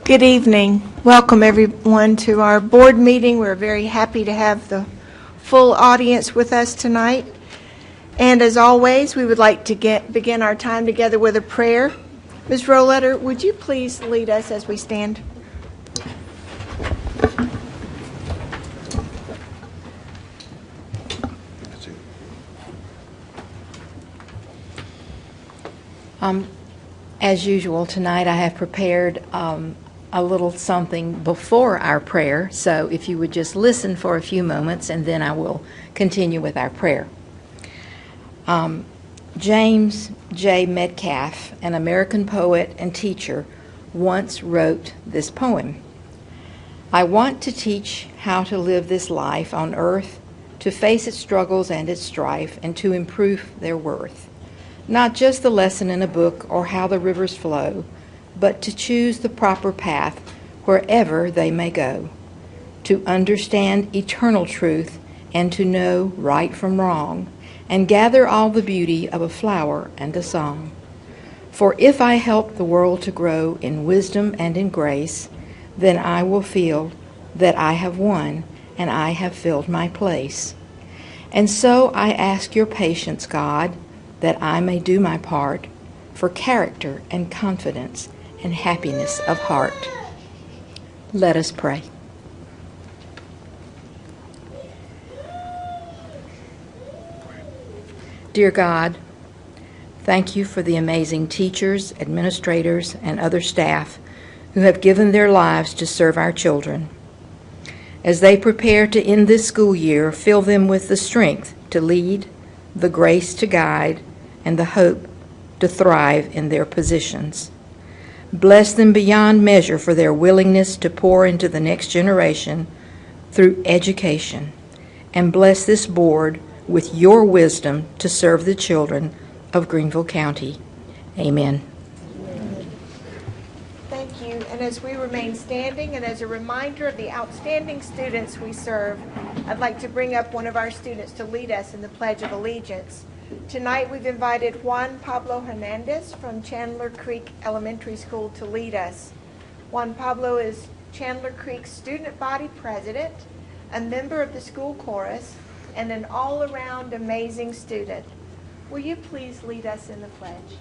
Good evening. Welcome everyone to our board meeting. We're very happy to have the full audience with us tonight. And as always, we would like to begin our time together with a prayer. Ms. Roletter, would you please lead us as we stand? As usual, tonight I have prepared a little something before our prayer, so if you would just listen for a few moments and then I will continue with our prayer. James J. Metcalf, an American poet and teacher, once wrote this poem. I want to teach how to live this life on earth, to face its struggles and its strife, and to improve their worth. Not just the lesson in a book or how the rivers flow, but to choose the proper path wherever they may go, to understand eternal truth and to know right from wrong, and gather all the beauty of a flower and a song. For if I help the world to grow in wisdom and in grace, then I will feel that I have won and I have filled my place. And so I ask your patience, God, that I may do my part for character and confidence and happiness of heart. Let us pray. Dear God, thank you for the amazing teachers, administrators, and other staff who have given their lives to serve our children. As they prepare to end this school year, fill them with the strength to lead, the grace to guide, and the hope to thrive in their positions. Bless them beyond measure for their willingness to pour into the next generation through education, and bless this board with your wisdom to serve the children of Greenville County. Amen. Thank you. And as we remain standing, and as a reminder of the outstanding students we serve, I'd like to bring up one of our students to lead us in the Pledge of Allegiance. Tonight we've invited Juan Pablo Hernandez from Chandler Creek Elementary School to lead us. Juan Pablo is Chandler Creek's student body president, a member of the school chorus, and an all-around amazing student. Will you please lead us in the pledge?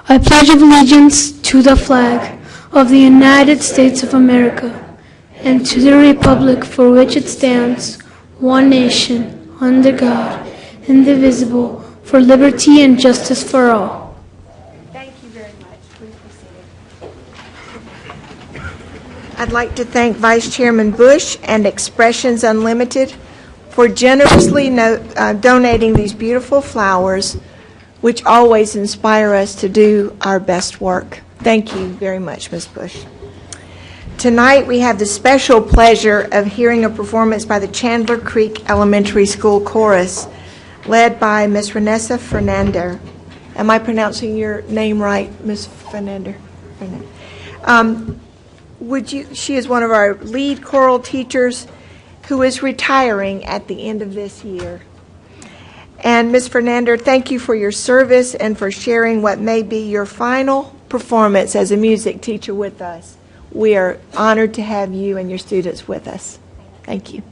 I pledge allegiance to the flag of the United States of America and to the republic for which it stands, one nation, under God, indivisible, for liberty and justice for all. Thank you very much. Please be seated. I'd like to thank Vice Chairman Bush and Expressions Unlimited for generously donating these beautiful flowers, which always inspire us to do our best work. Thank you very much, Ms. Bush. Tonight we have the special pleasure of hearing a performance by the Chandler Creek Elementary School Chorus, led by Ms. Renessa Fernander. Am I pronouncing your name right, Ms. Fernander? She is one of our lead choral teachers who is retiring at the end of this year. And Ms. Fernander, thank you for your service and for sharing what may be your final performance as a music teacher with us. We are honored to have you and your students with us. Thank you.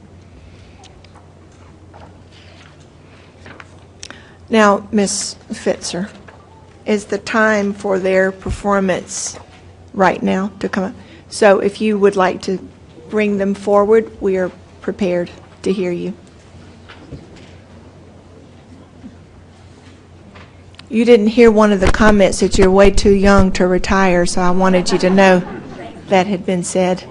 Now, Ms. Fitzer, is the time for their performance right now to come up? So if you would like to bring them forward, we are prepared to hear you. You didn't hear one of the comments that you're way too young to retire, so I wanted you to know that had been said.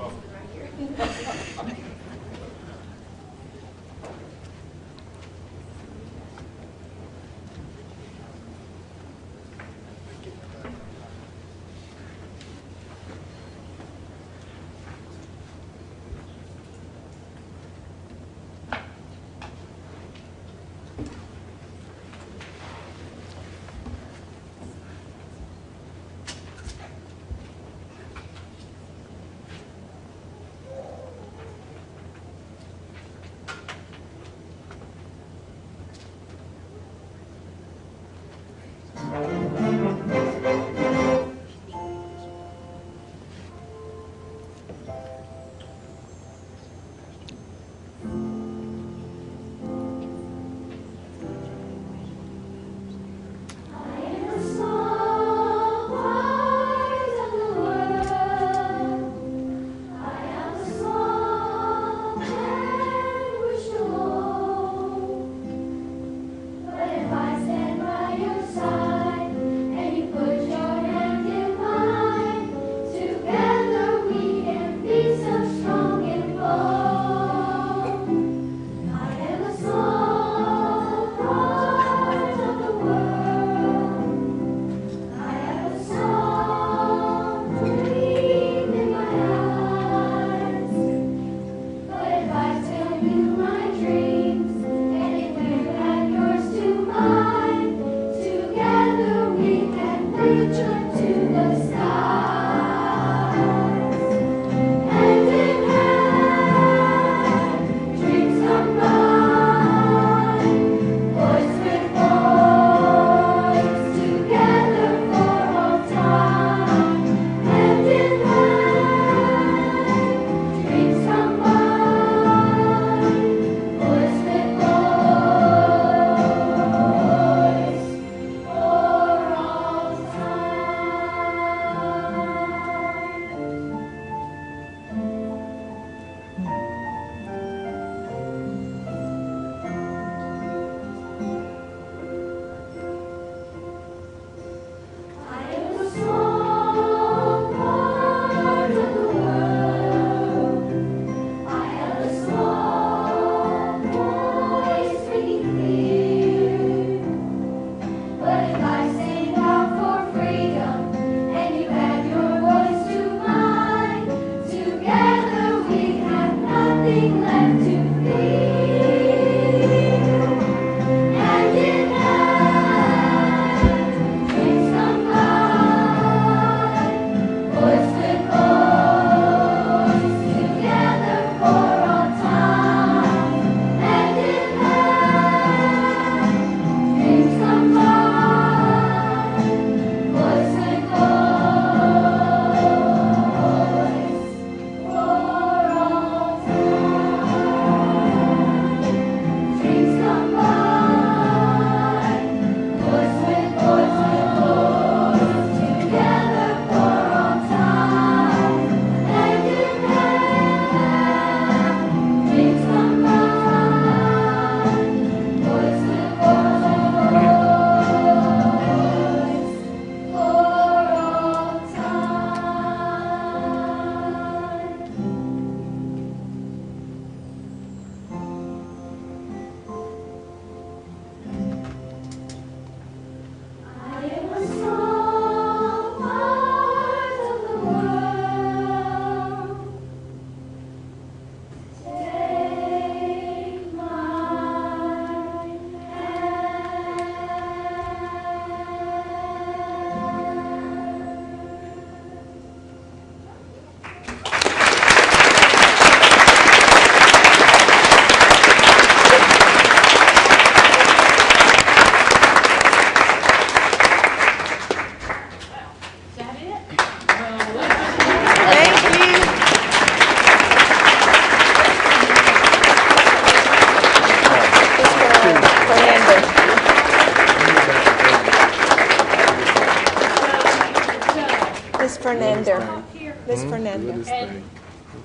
Fernando. Miss Fernando.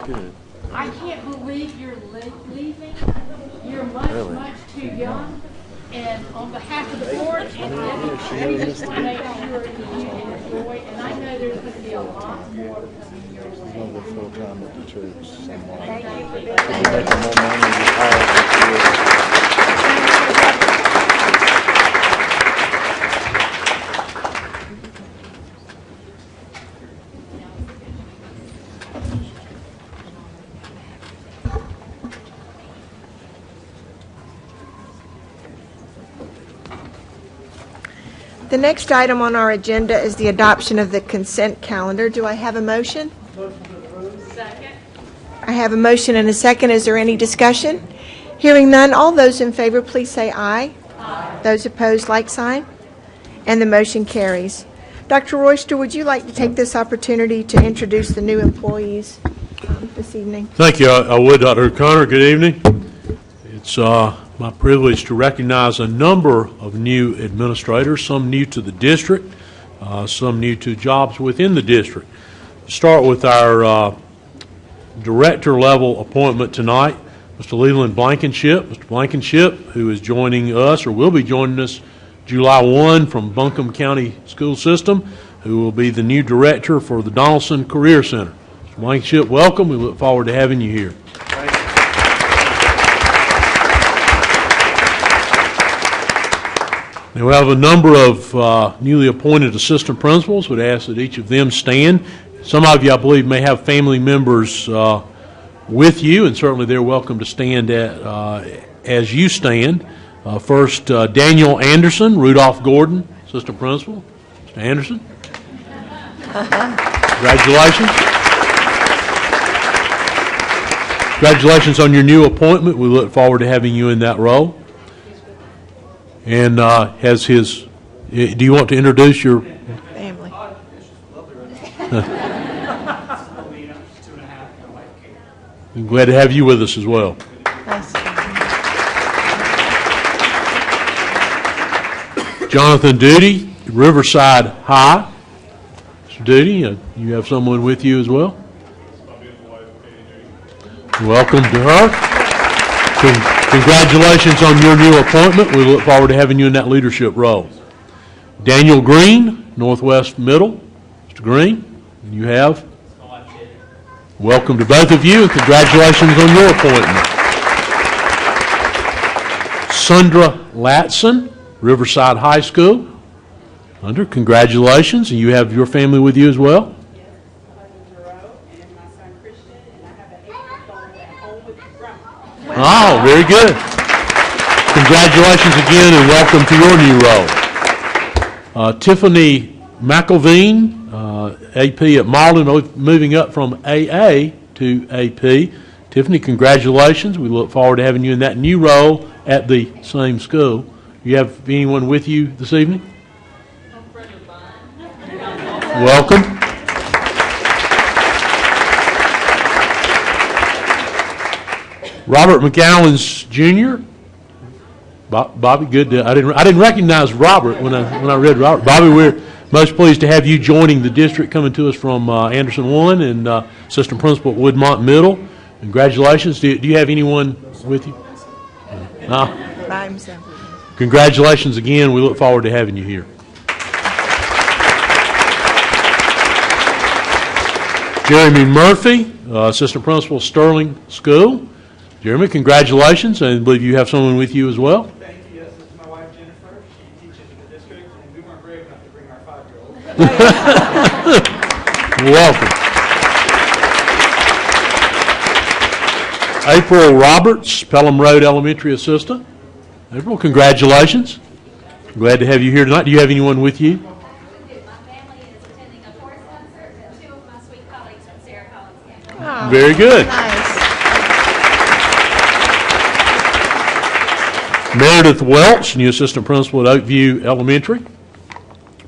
Good. I can't believe you're leaving. You're much, much too young. And on behalf of the board and everybody, just want to make sure that you enjoy. And I know there's going to be a lot more coming your way. Another full time at the church. Thank you for being here. Making more money retired this year. The next item on our agenda is the adoption of the consent calendar. Do I have a motion? Second. I have a motion and a second. Is there any discussion? Hearing none, all those in favor, please say aye. Aye. Those opposed, like sign. And the motion carries. Dr. Royster, would you like to take this opportunity to introduce the new employees this evening? Thank you. I would, Dr. O'Connor. Good evening. It's my privilege to recognize a number of new administrators, some new to the district, some new to jobs within the district. Start with our director level appointment tonight, Mr. Leland Blankenship. Mr. Blankenship, who is joining us or will be joining us July 1 from Buncombe County School System, who will be the new director for the Donaldson Career Center. Mr. Blankenship, welcome. We look forward to having you here. Now we have a number of newly appointed assistant principals. Would ask that each of them stand. Some of you, I believe, may have family members with you, and certainly they're welcome to stand as you stand. First, Daniel Anderson, Rudolph Gordon, assistant principal. Mr. Anderson. Congratulations. Congratulations on your new appointment. We look forward to having you in that role. And has his, do you want to introduce your Family. I'm glad to have you with us as well. Nice. Jonathan Duty, Riverside High. Mr. Duty, you have someone with you as well? Welcome to her. Congratulations on your new appointment. We look forward to having you in that leadership role. Daniel Green, Northwest Middle. Mr. Green, you have? Welcome to both of you, and congratulations on your appointment. Sandra Latson, Riverside High School. Sandra, congratulations, and you have your family with you as well? Oh, very good. Congratulations again and welcome to your new role. Tiffany McElveen, AP at Marlin, moving up from AA to AP. Tiffany, congratulations. We look forward to having you in that new role at the same school. Do you have anyone with you this evening? Welcome. Robert McAllens Jr. Bobby, good. I didn't recognize Robert when I read Robert. Bobby, we're most pleased to have you joining the district, coming to us from Anderson 1 and assistant principal at Woodmont Middle. Congratulations. Do you have anyone with you? By himself. Congratulations again. We look forward to having you here. Jeremy Murphy, assistant principal, Sterling School. Jeremy, congratulations, and I believe you have someone with you as well. Thank you. Yes, this is my wife Jennifer. She teaches in the district, and we weren't brave enough to bring our 5-year-old. Welcome. April Roberts, Pelham Road Elementary Assistant. April, congratulations. Glad to have you here tonight. Do you have anyone with you? My family is attending a chorus concert, and 2 of my sweet colleagues from Sarah Collins. Very good. Nice. Meredith Welch, new assistant principal at Oakview Elementary.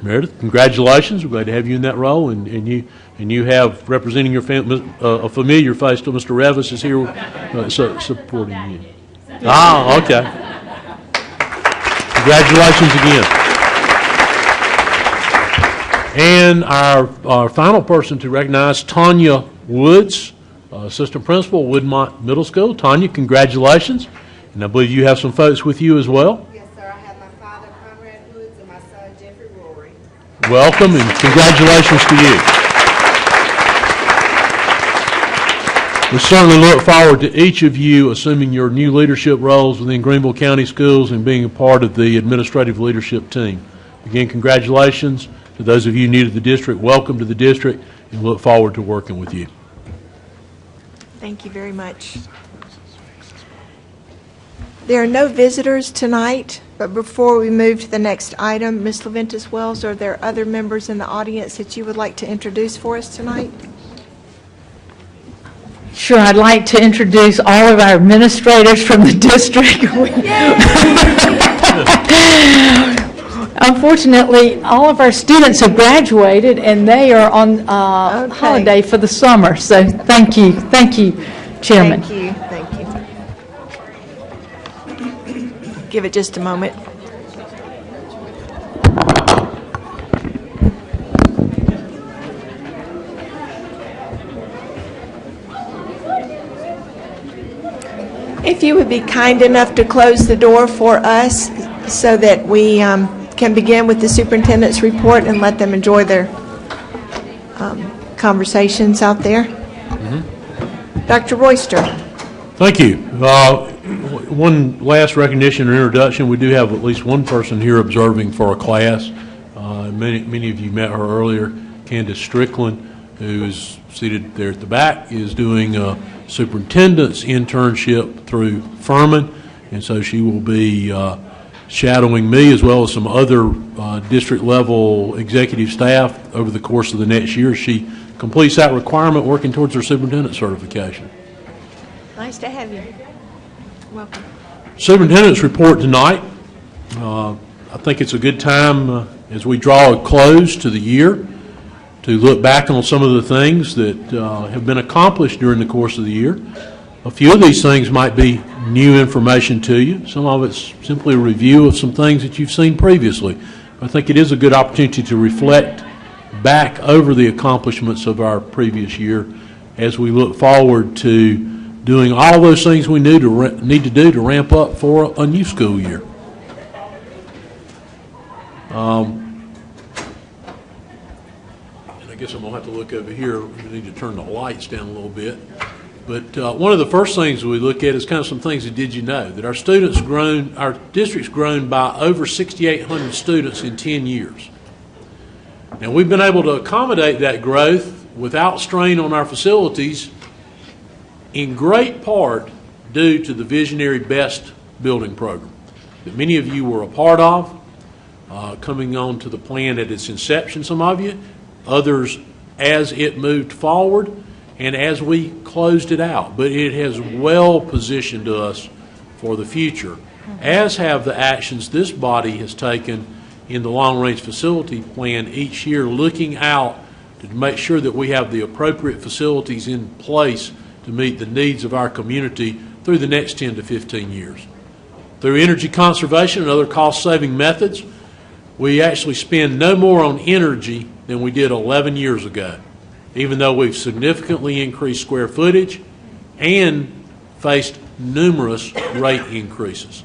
Meredith, congratulations. We're glad to have you in that role, and you have representing your family a familiar face. Till Mr. Revis is here supporting you. Ah, okay. Congratulations again. And our final person to recognize, Tanya Woods, Assistant Principal, Woodmont Middle School. Tanya, congratulations. And I believe you have some folks with you as well. Yes, sir. I have my father, Conrad Woods, and my son, Jeffrey Rory. Welcome and congratulations to you. We certainly look forward to each of you assuming your new leadership roles within Greenville County Schools and being a part of the administrative leadership team. Again, congratulations to those of you new to the district. Welcome to the district, and look forward to working with you. Thank you very much. There are no visitors tonight, but before we move to the next item, Ms. Leventis Wells, are there other members in the audience that you would like to introduce for us tonight? Sure, I'd like to introduce all of our administrators from the district. Unfortunately, all of our students have graduated, and they are on holiday for the summer. So thank you, Chairman. Thank you, thank you. Give it just a moment. If you would be kind enough to close the door for us so that we can begin with the superintendent's report and let them enjoy their conversations out there. Dr. Royster. Thank you. One last recognition or introduction. We do have at least one person here observing for a class. Many of you met her earlier. Candace Strickland, who is seated there at the back, is doing a superintendent's internship through Furman, and so she will be shadowing me as well as some other district level executive staff over the course of the next year. She completes that requirement working towards her superintendent certification. Nice to have you. Welcome. Superintendent's report tonight. I think it's a good time as we draw a close to the year to look back on some of the things that have been accomplished during the course of the year. A few of these things might be new information to you. Some of it's simply a review of some things that you've seen previously. I think it is a good opportunity to reflect back over the accomplishments of our previous year as we look forward to doing all those things we need to do to ramp up for a new school year. I guess I'm going to have to look over here. We need to turn the lights down a little bit. But one of the first things we look at is kind of some things that did you know, that our district's grown by over 6,800 students in 10 years. Now, we've been able to accommodate that growth without strain on our facilities, in great part due to the visionary BEST building program that many of you were a part of, coming on to the plan at its inception, some of you, others as it moved forward and as we closed it out. But it has well positioned us for the future, as have the actions this body has taken in the long-range facility plan each year, looking out to make sure that we have the appropriate facilities in place to meet the needs of our community through the next 10 to 15 years. Through energy conservation and other cost-saving methods, we actually spend no more on energy than we did 11 years ago, even though we've significantly increased square footage and faced numerous rate increases.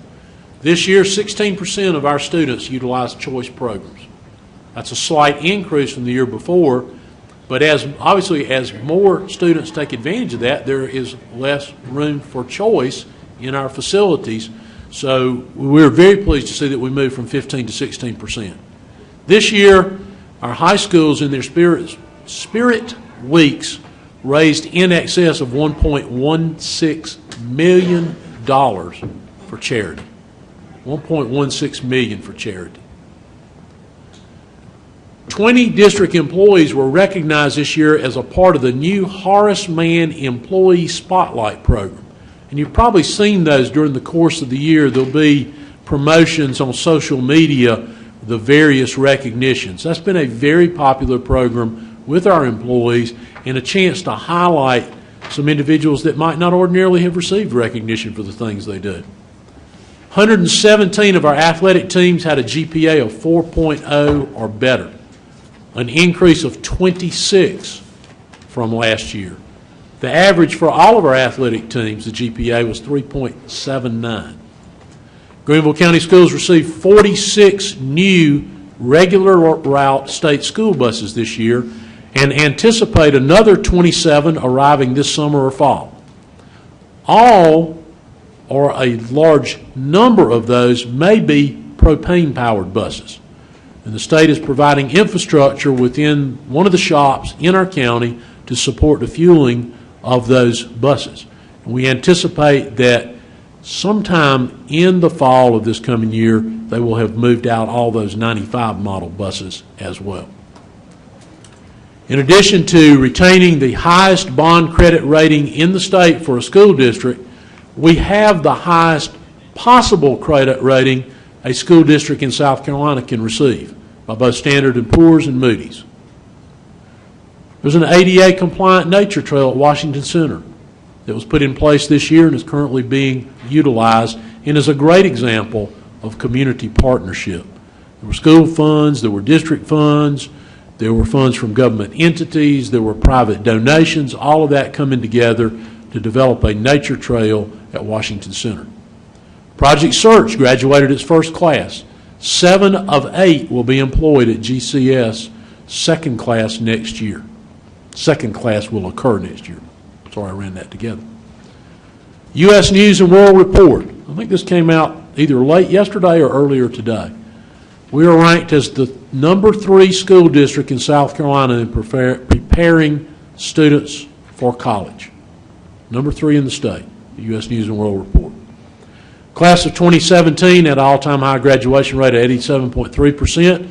This year, 16% of our students utilize choice programs. That's a slight increase from the year before, but obviously as more students take advantage of that, there is less room for choice in our facilities. So we're very pleased to see that we moved from 15 to 16%. This year, our high schools in their Spirit Weeks raised in excess of $1.16 million for charity. $1.16 million for charity. 20 district employees were recognized this year as a part of the new Horace Mann Employee Spotlight Program. And you've probably seen those during the course of the year. There'll be promotions on social media, the various recognitions. That's been a very popular program with our employees and a chance to highlight some individuals that might not ordinarily have received recognition for the things they do. 117 of our athletic teams had a GPA of 4.0 or better. an increase of 26 from last year. The average for all of our athletic teams, the GPA, was 3.79. Greenville County Schools received 46 new regular route state school buses this year and anticipate another 27 arriving this summer or fall. All, or a large number of those, may be propane-powered buses. And the state is providing infrastructure within one of the shops in our county to support the fueling of those buses. And we anticipate that sometime in the fall of this coming year, they will have moved out all those 95 model buses as well. In addition to retaining the highest bond credit rating in the state for a school district, we have the highest possible credit rating a school district in South Carolina can receive by both Standard & Poor's and Moody's. There's an ADA compliant nature trail at Washington Center that was put in place this year and is currently being utilized and is a great example of community partnership. There were school funds, there were district funds, there were funds from government entities, there were private donations, all of that coming together to develop a nature trail at Washington Center. Project Search graduated its first class. 7 of 8 will be employed at GCS second class next year. Second class will occur next year. Sorry, I ran that together. U.S. News and World Report. I think this came out either late yesterday or earlier today. We are ranked as the number 3 school district in South Carolina in preparing students for college. Number 3 in the state, the U.S. News and World Report. Class of 2017 had an all-time high graduation rate of 87.3%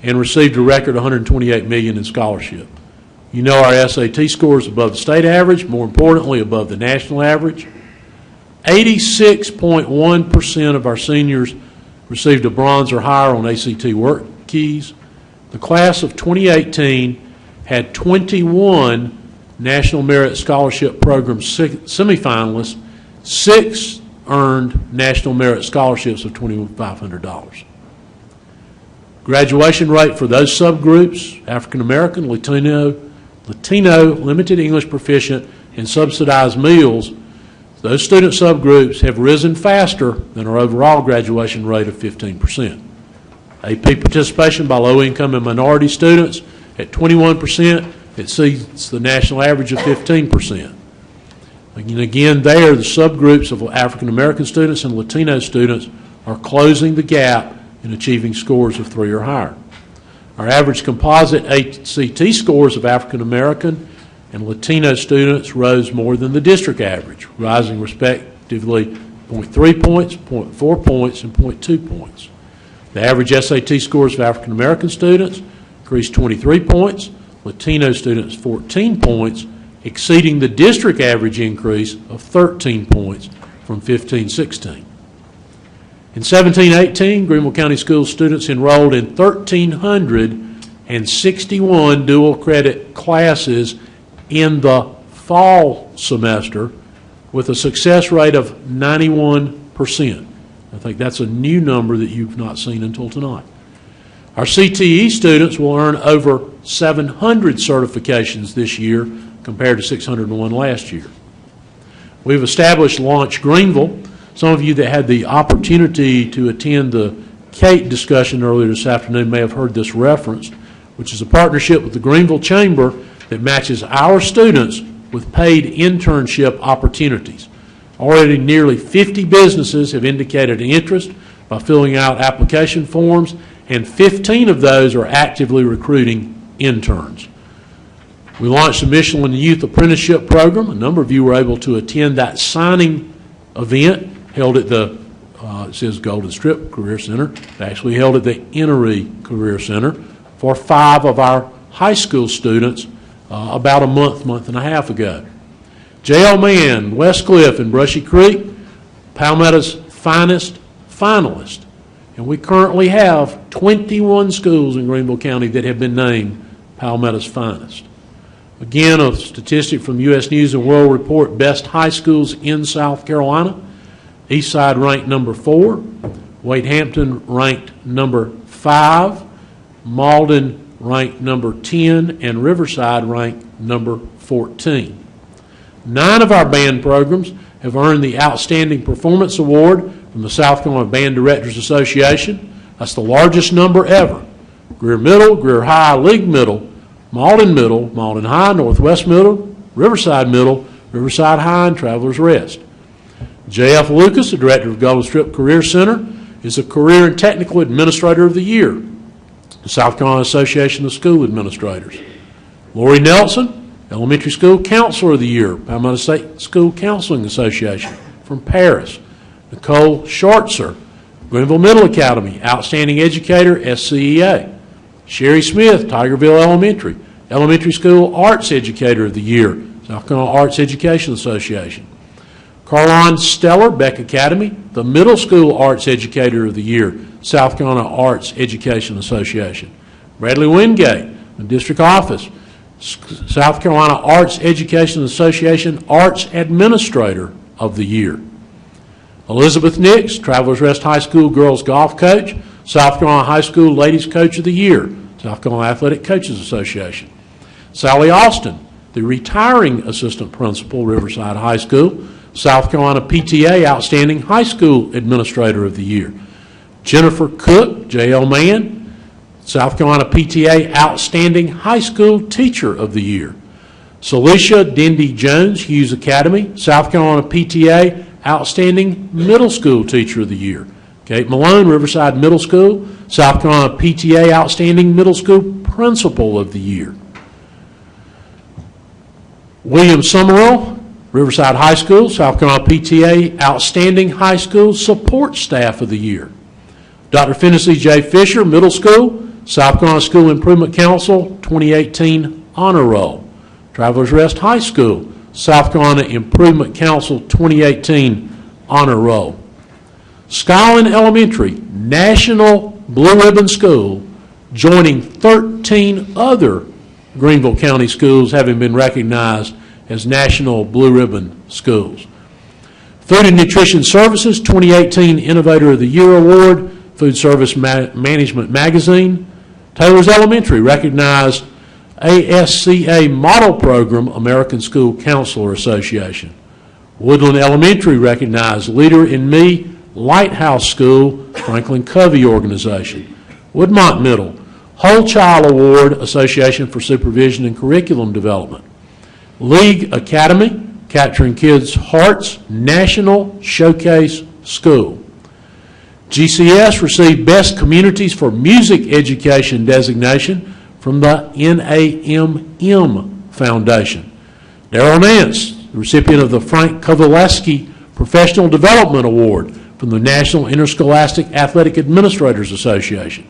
and received a record $128 million in scholarship. You know our SAT score is above the state average, more importantly above the national average. 86.1% of our seniors received a bronze or higher on ACT work keys. The class of 2018 had 21 National Merit Scholarship Program semifinalists. 6 earned National Merit Scholarships of $2,500. Graduation rate for those subgroups, African American, Latino, limited English proficient, and subsidized meals, those student subgroups have risen faster than our overall graduation rate of 15%. AP participation by low-income and minority students at 21% exceeds the national average of 15%. And again, there, the subgroups of African American students and Latino students are closing the gap in achieving scores of 3 or higher. Our average composite ACT scores of African American and Latino students rose more than the district average, rising respectively 0.3 points, 0.4 points, and 0.2 points. The average SAT scores of African American students increased 23 points, Latino students 14 points, exceeding the district average increase of 13 points from 15-16. In 17-18, Greenville County Schools students enrolled in 1,361 dual credit classes in the fall semester with a success rate of 91%. I think that's a new number that you've not seen until tonight. Our CTE students will earn over 700 certifications this year compared to 601 last year. We've established Launch Greenville. Some of you that had the opportunity to attend the CATE discussion earlier this afternoon may have heard this referenced, which is a partnership with the Greenville Chamber that matches our students with paid internship opportunities. Already nearly 50 businesses have indicated an interest by filling out application forms, and 15 of those are actively recruiting interns. We launched the Michelin Youth Apprenticeship Program. A number of you were able to attend that signing event held at the, it says Golden Strip Career Center, actually held at the Innery Career Center for 5 of our high school students about a month and a half ago. J.L. Mann, Westcliff, and Brushy Creek, Palmetto's finest finalist. And we currently have 21 schools in Greenville County that have been named Palmetto's finest. Again, a statistic from U.S. News and World Report, best high schools in South Carolina. Eastside ranked number 4. Wade Hampton ranked number 5. Malden ranked number 10, and Riverside ranked number 14. 9 of our band programs have earned the Outstanding Performance Award from the South Carolina Band Directors Association. That's the largest number ever. Greer Middle, Greer High, League Middle, Malden High, Northwest Middle, Riverside High, and Travelers Rest. J.F. Lucas, the Director of Golden Strip Career Center, is the Career and Technical Administrator of the Year, the South Carolina Association of School Administrators. Lori Nelson, Elementary School Counselor of the Year, Palmetto State School Counseling Association from Paris. Nicole Schartzer, Greenville Middle Academy, Outstanding Educator, SCEA. Sherry Smith, Tigerville Elementary, Elementary School Arts Educator of the Year, South Carolina Arts Education Association. Carlon Stellar, Beck Academy, the Middle School Arts Educator of the Year, South Carolina Arts Education Association. Bradley Wingate, the District Office, South Carolina Arts Education Association Arts Administrator of the Year. Elizabeth Nix, Travelers Rest High School Girls Golf Coach, South Carolina High School Ladies Coach of the Year, South Carolina Athletic Coaches Association. Sally Austin, the retiring Assistant Principal, Riverside High School, South Carolina PTA Outstanding High School Administrator of the Year. Jennifer Cook, J.L. Mann, South Carolina PTA Outstanding High School Teacher of the Year. Celicia Dindy Jones, Hughes Academy, South Carolina PTA Outstanding Middle School Teacher of the Year. Kate Malone, Riverside Middle School, South Carolina PTA Outstanding Middle School Principal of the Year. William Summerall, Riverside High School, South Carolina PTA Outstanding High School Support Staff of the Year. Dr. Finney J. Fisher, Middle School, South Carolina School Improvement Council 2018 Honor Roll. Travelers Rest High School, South Carolina Improvement Council 2018 Honor Roll. Skyland Elementary, National Blue Ribbon School, joining 13 other Greenville County schools having been recognized as National Blue Ribbon Schools. Food and Nutrition Services 2018 Innovator of the Year Award, Food Service Management Magazine. Taylor's Elementary recognized ASCA Model Program, American School Counselor Association. Woodland Elementary recognized Leader in Me, Lighthouse School, Franklin Covey Organization. Woodmont Middle, Whole Child Award, Association for Supervision and Curriculum Development. League Academy, Capturing Kids' Hearts, National Showcase School. GCS received Best Communities for Music Education designation from the NAMM Foundation. Darrell Nance, the recipient of the Frank Kovaleski Professional Development Award from the National Interscholastic Athletic Administrators Association.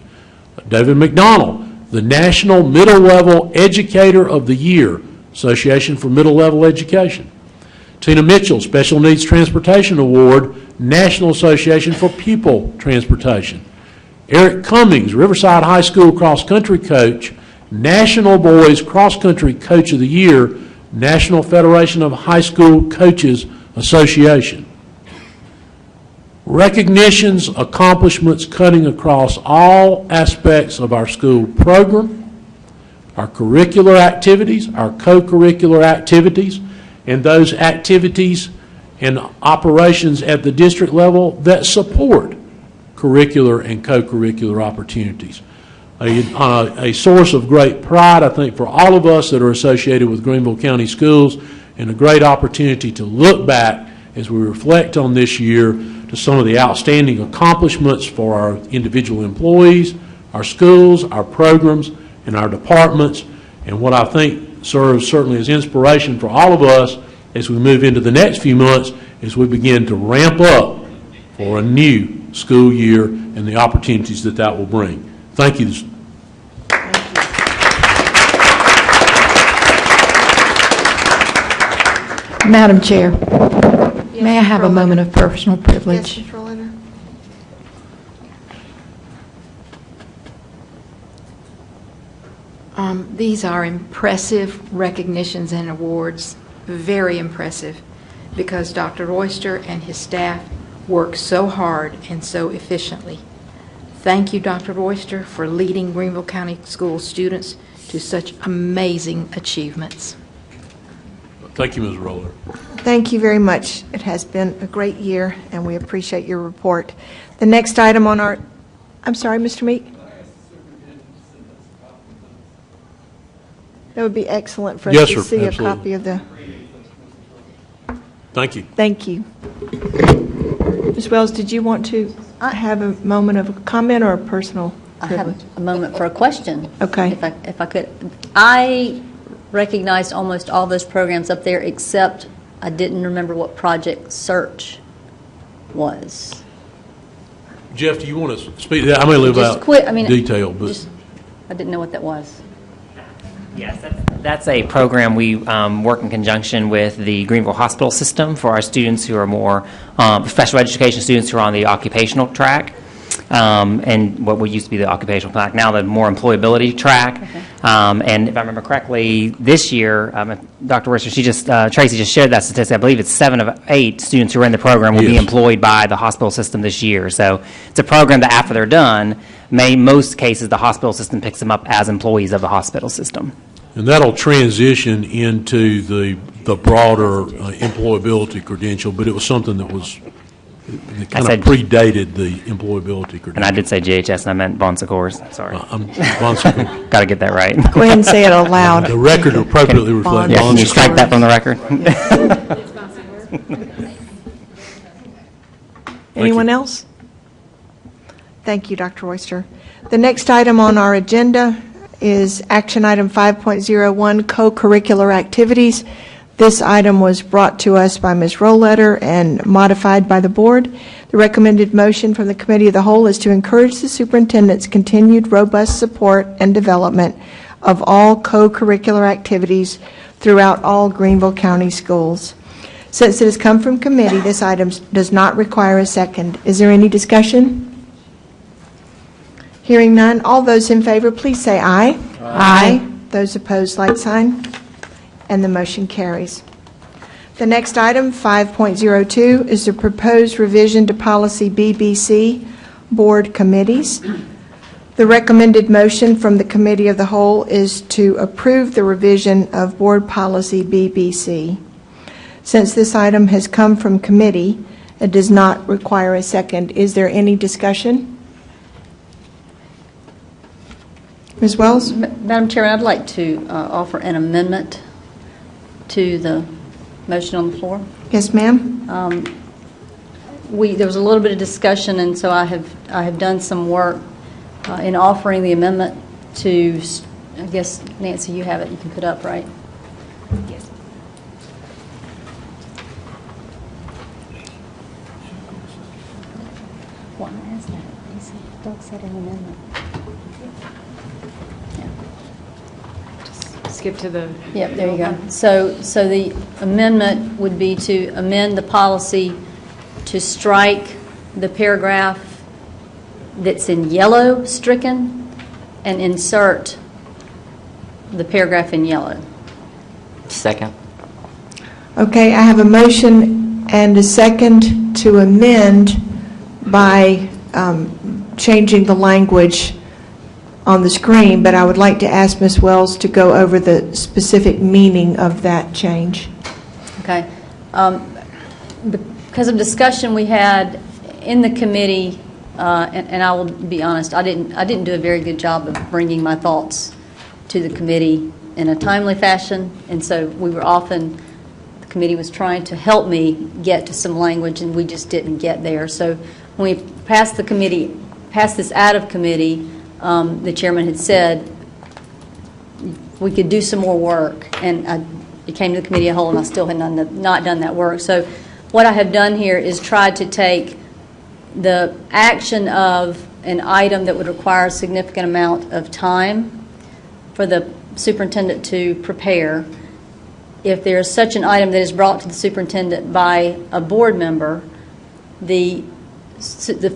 David McDonald, the National Middle Level Educator of the Year, Association for Middle Level Education. Tina Mitchell, Special Needs Transportation Award, National Association for Pupil Transportation. Eric Cummings, Riverside High School Cross Country Coach, National Boys Cross Country Coach of the Year, National Federation of High School Coaches Association. Recognitions, accomplishments cutting across all aspects of our school program, our curricular activities, our co-curricular activities, and those activities and operations at the district level that support curricular and co-curricular opportunities. A source of great pride, I think, for all of us that are associated with Greenville County Schools, and a great opportunity to look back as we reflect on this year to some of the outstanding accomplishments for our individual employees, our schools, our programs, and our departments, and what I think serves certainly as inspiration for all of us as we move into the next few months as we begin to ramp up for a new school year and the opportunities that that will bring. Thank you. Madam Chair, may I have a moment of personal privilege? Yes, Ms. Rowland. These are impressive recognitions and awards, very impressive, because Dr. Royster and his staff work so hard and so efficiently. Thank you, Dr. Royster, for leading Greenville County School students to such amazing achievements. Thank you, Ms. Roller. Thank you very much. It has been a great year, and we appreciate your report. The next item on our, I'm sorry, Mr. Meek? That would be excellent for us Yes, to sir, see a absolutely. copy of the, Thank you. thank you. Ms. Wells, did you want to have a moment of comment or a personal I privilege? have a moment for a question. Okay. If I could. I recognized almost all those programs up there, except I didn't remember what Project Search was. Jeff, do you want to speak to that? I may leave Just out quick, I mean, detail, but just, I didn't know what that was. Yes, that's a program we work in conjunction with the Greenville Hospital System for our students who are more special education students who are on the occupational track, and what would used to be the occupational track, now the more employability track. Okay. And if I remember correctly, this year, Dr. Worcester, Tracy just shared that statistic. I believe it's 7 of 8 students who are in the program will be Yes. employed by the hospital system this year. So it's a program that after they're done, most cases the hospital system picks them up as employees of the hospital system. and that'll transition into the broader employability credential, but it was something that was that kind of predated the employability credential. And I did say GHS, and I meant Bon Secours. Sorry. Bon Secours. Got to get that right. Go ahead and say it aloud. The record appropriately reflects Yeah, Bon can you Secours. strike that from the record? Anyone else? Thank you, Dr. Royster. The next item on our agenda is action item 5.01, co-curricular activities. This item was brought to us by Ms. Rollletter and modified by the board. The recommended motion from the Committee of the Whole is to encourage the superintendent's continued robust support and development of all co-curricular activities throughout all Greenville County schools. Since it has come from committee, this item does not require a second. Is there any discussion? Hearing none, all those in favor, please say aye. Aye. Those opposed, like sign. And the motion carries. The next item, 5.02, is the proposed revision to policy BBC, board committees. The recommended motion from the Committee of the Whole is to approve the revision of board policy BBC. Since this item has come from committee, it does not require a second. Is there any discussion? Ms. Wells? Madam Chairman, I'd like to offer an amendment to the motion on the floor. Yes, ma'am. There was a little bit of discussion, and so I have done some work in offering the amendment to, I guess, Nancy, you have it. You can put up, right? Yes. Why is that? Doug said an amendment. Skip to the... Yep, there you go. So the amendment would be to amend the policy to strike the paragraph that's in yellow stricken and insert the paragraph in yellow. Second. Okay, I have a motion and a second to amend by changing the language on the screen, but I would like to ask Ms. Wells to go over the specific meaning of that change. Okay. Because of discussion we had in the committee, and I will be honest, I didn't do a very good job of bringing my thoughts to the committee in a timely fashion, and so the committee was trying to help me get to some language, and we just didn't get there. So when we passed this out of committee, the chairman had said we could do some more work, and it came to the committee of the whole, and I still had not done that work. So what I have done here is tried to take the action of an item that would require a significant amount of time for the superintendent to prepare. If there is such an item that is brought to the superintendent by a board member, the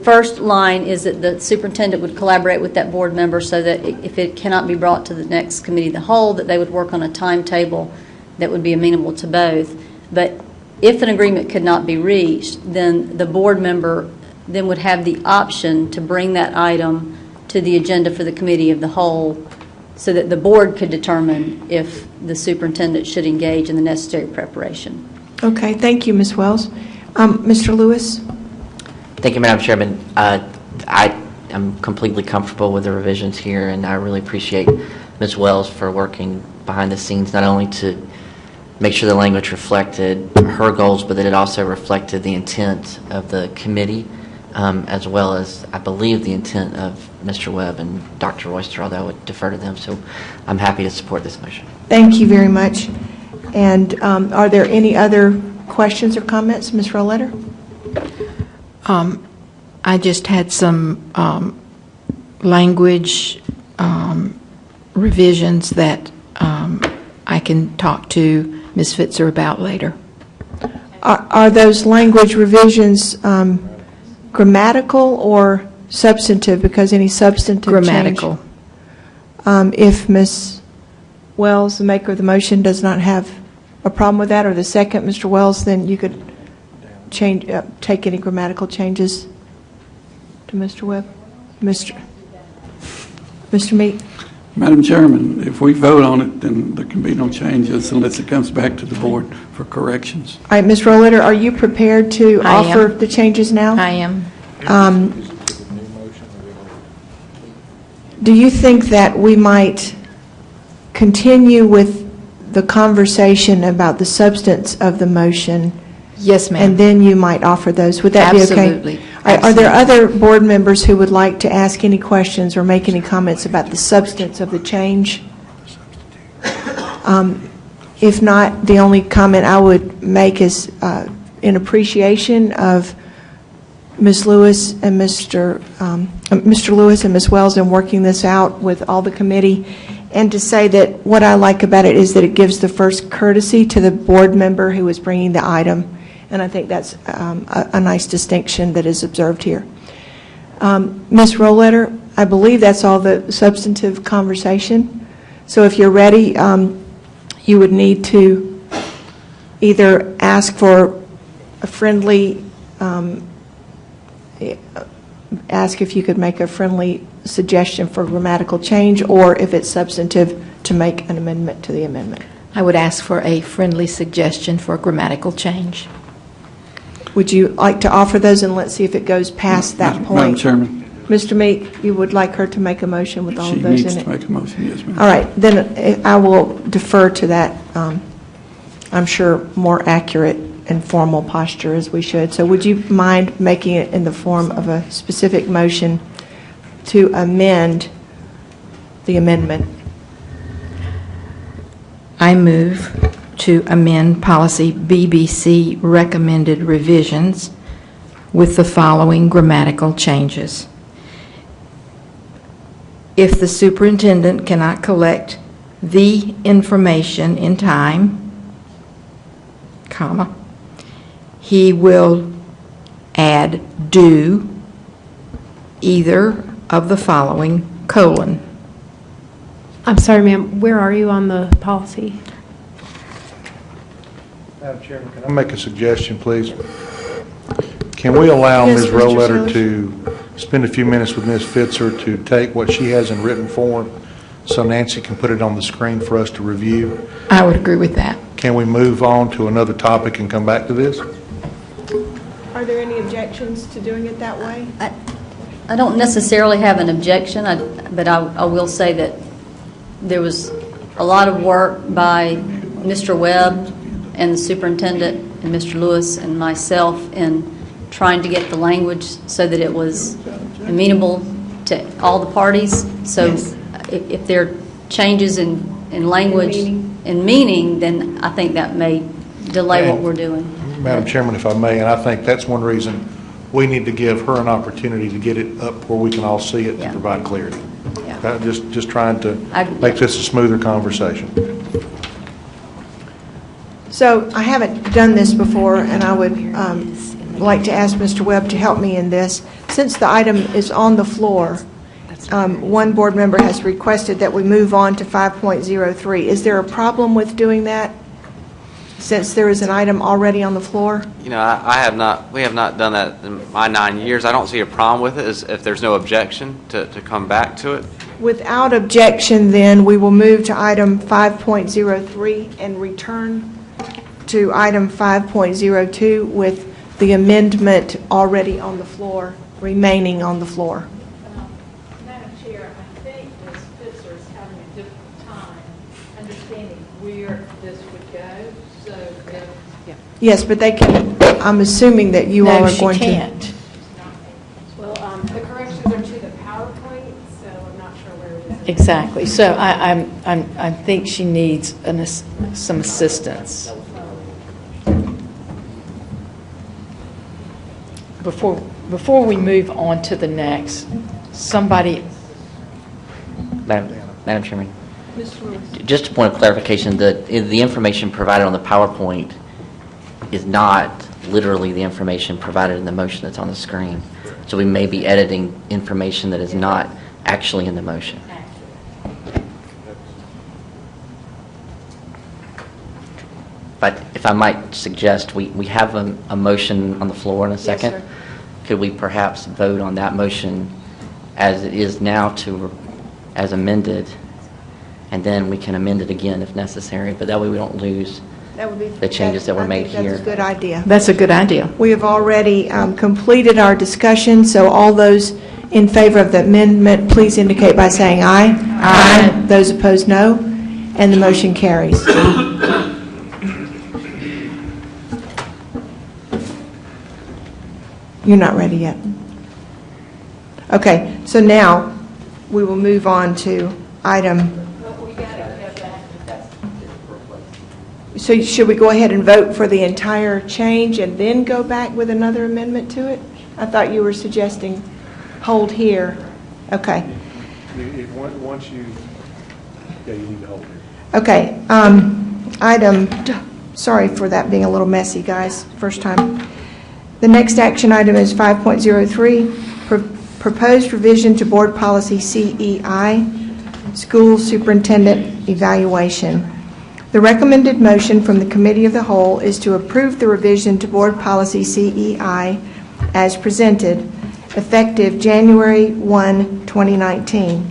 first line is that the superintendent would collaborate with that board member so that if it cannot be brought to the next committee of the whole, that they would work on a timetable that would be amenable to both. But if an agreement could not be reached, then the board member then would have the option to bring that item to the agenda for the committee of the whole so that the board could determine if the superintendent should engage in the necessary preparation. Okay, thank you, Ms. Wells. Mr. Lewis? Thank you, Madam Chairman. I am completely comfortable with the revisions here, and I really appreciate Ms. Wells for working behind the scenes, not only to make sure the language reflected her goals, but that it also reflected the intent of the committee, as well as, I believe, the intent of Mr. Webb and Dr. Royster, although I would defer to them. So I'm happy to support this motion. Thank you very much. And are there any other questions or comments? Ms. Roletter? I just had some language revisions that I can talk to Ms. Fitzer about later. Are those language revisions grammatical or substantive? Because any substantive Grammatical. change, if Ms. Wells, the maker of the motion, does not have a problem with that, or the second, Mr. Wells, then you could change, take any grammatical changes to Mr. Webb. Mr. Meek? Madam Chairman, if we vote on it, then there can be no changes unless it comes back to the board for corrections. All right, Ms. Roletter, are you prepared to offer the changes now? I am. Do you think that we might continue with the conversation about the substance of the motion? Yes, ma'am. And then you might offer those. Would that be okay? Absolutely. Are there other board members who would like to ask any questions or make any comments about the substance of the change? If not, the only comment I would make is in appreciation of Ms. Lewis and Mr. Lewis and Ms. Wells in working this out with all the committee, and to say that what I like about it is that it gives the first courtesy to the board member who is bringing the item, and I think that's a nice distinction that is observed here. Ms. Roletter, I believe that's all the substantive conversation. So if you're ready, you would need to either ask for a friendly, ask if you could make a friendly suggestion for grammatical change, or if it's substantive, to make an amendment to the amendment. I would ask for a friendly suggestion for grammatical change. Would you like to offer those, and let's see if it goes past that point? Madam Chairman. Mr. Meek, you would like her to make a motion with all of those in it? She needs to make a motion, yes, ma'am. All right, then I will defer to that, I'm sure, more accurate and formal posture as we should. So would you mind making it in the form of a specific motion to amend the amendment? I move to amend policy BBC recommended revisions with the following grammatical changes. If the superintendent cannot collect the information in time, comma, he will add do either of the following, colon. I'm sorry, ma'am, where are you on the policy? Madam Chairman, can I make a suggestion, please? Can we allow Yes, Ms. Mr. Roletter Sellers. to spend a few minutes with Ms. Fitzer to take what she has in written form so Nancy can put it on the screen for us to review? I would agree with that. Can we move on to another topic and come back to this? Are there any objections to doing it that way? I don't necessarily have an objection, but I will say that there was a lot of work by Mr. Webb and the superintendent and Mr. Lewis and myself in trying to get the language so that it was amenable to all the parties. So Yes. if there are changes in language and meaning, then I think that may delay what we're doing. Madam Chairman, if I may, and I think that's one reason we need to give her an opportunity to get it up where we can all see it to Yeah. provide clarity. Yeah. Just trying to I- make this a smoother conversation. So I haven't done this before, and I would like to ask Mr. Webb to help me in this. Since the item is on the floor, one board member has requested that we move on to 5.03. Is there a problem with doing that? since there is an item already on the floor? You know, we have not done that in my 9 years. I don't see a problem with it if there's no objection to come back to it. Without objection, then, we will move to item 5.03 and return to item 5.02 with the amendment already on the floor, remaining on the floor. Madam Chair, I think Ms. Pitzer is having a difficult time understanding where this would go, so if... Yes, but they can, I'm assuming that you all are going to... No, she can't. Well, the corrections are to the PowerPoint, so I'm not sure where it is. Exactly. So I think she needs some assistance. Before we move on to the next, somebody... Madam Chairman, just a point of clarification, the information provided on the PowerPoint is not literally the information provided in the motion that's on the screen. So we may be editing information that is not actually in the motion. But if I might suggest, we have a motion on the floor in a second. Yes, sir. Could we perhaps vote on that motion as it is now as amended, and then we can amend it again if necessary, but that way we don't lose the changes that were made here. That's a good idea. That's a good idea. We have already completed our discussion, so all those in favor of the amendment, please indicate by saying aye. Aye. Those opposed, no. And the motion carries. You're not ready yet. Okay, so now we will move on to item. So should we go ahead and vote for the entire change and then go back with another amendment to it? I thought you were suggesting hold here. Okay. Once you need to hold here. Okay. Sorry for that being a little messy, guys. First time. The next action item is 5.03, proposed revision to Board Policy CEI, School Superintendent Evaluation. The recommended motion from the Committee of the Whole is to approve the revision to Board Policy CEI as presented, effective January 1, 2019.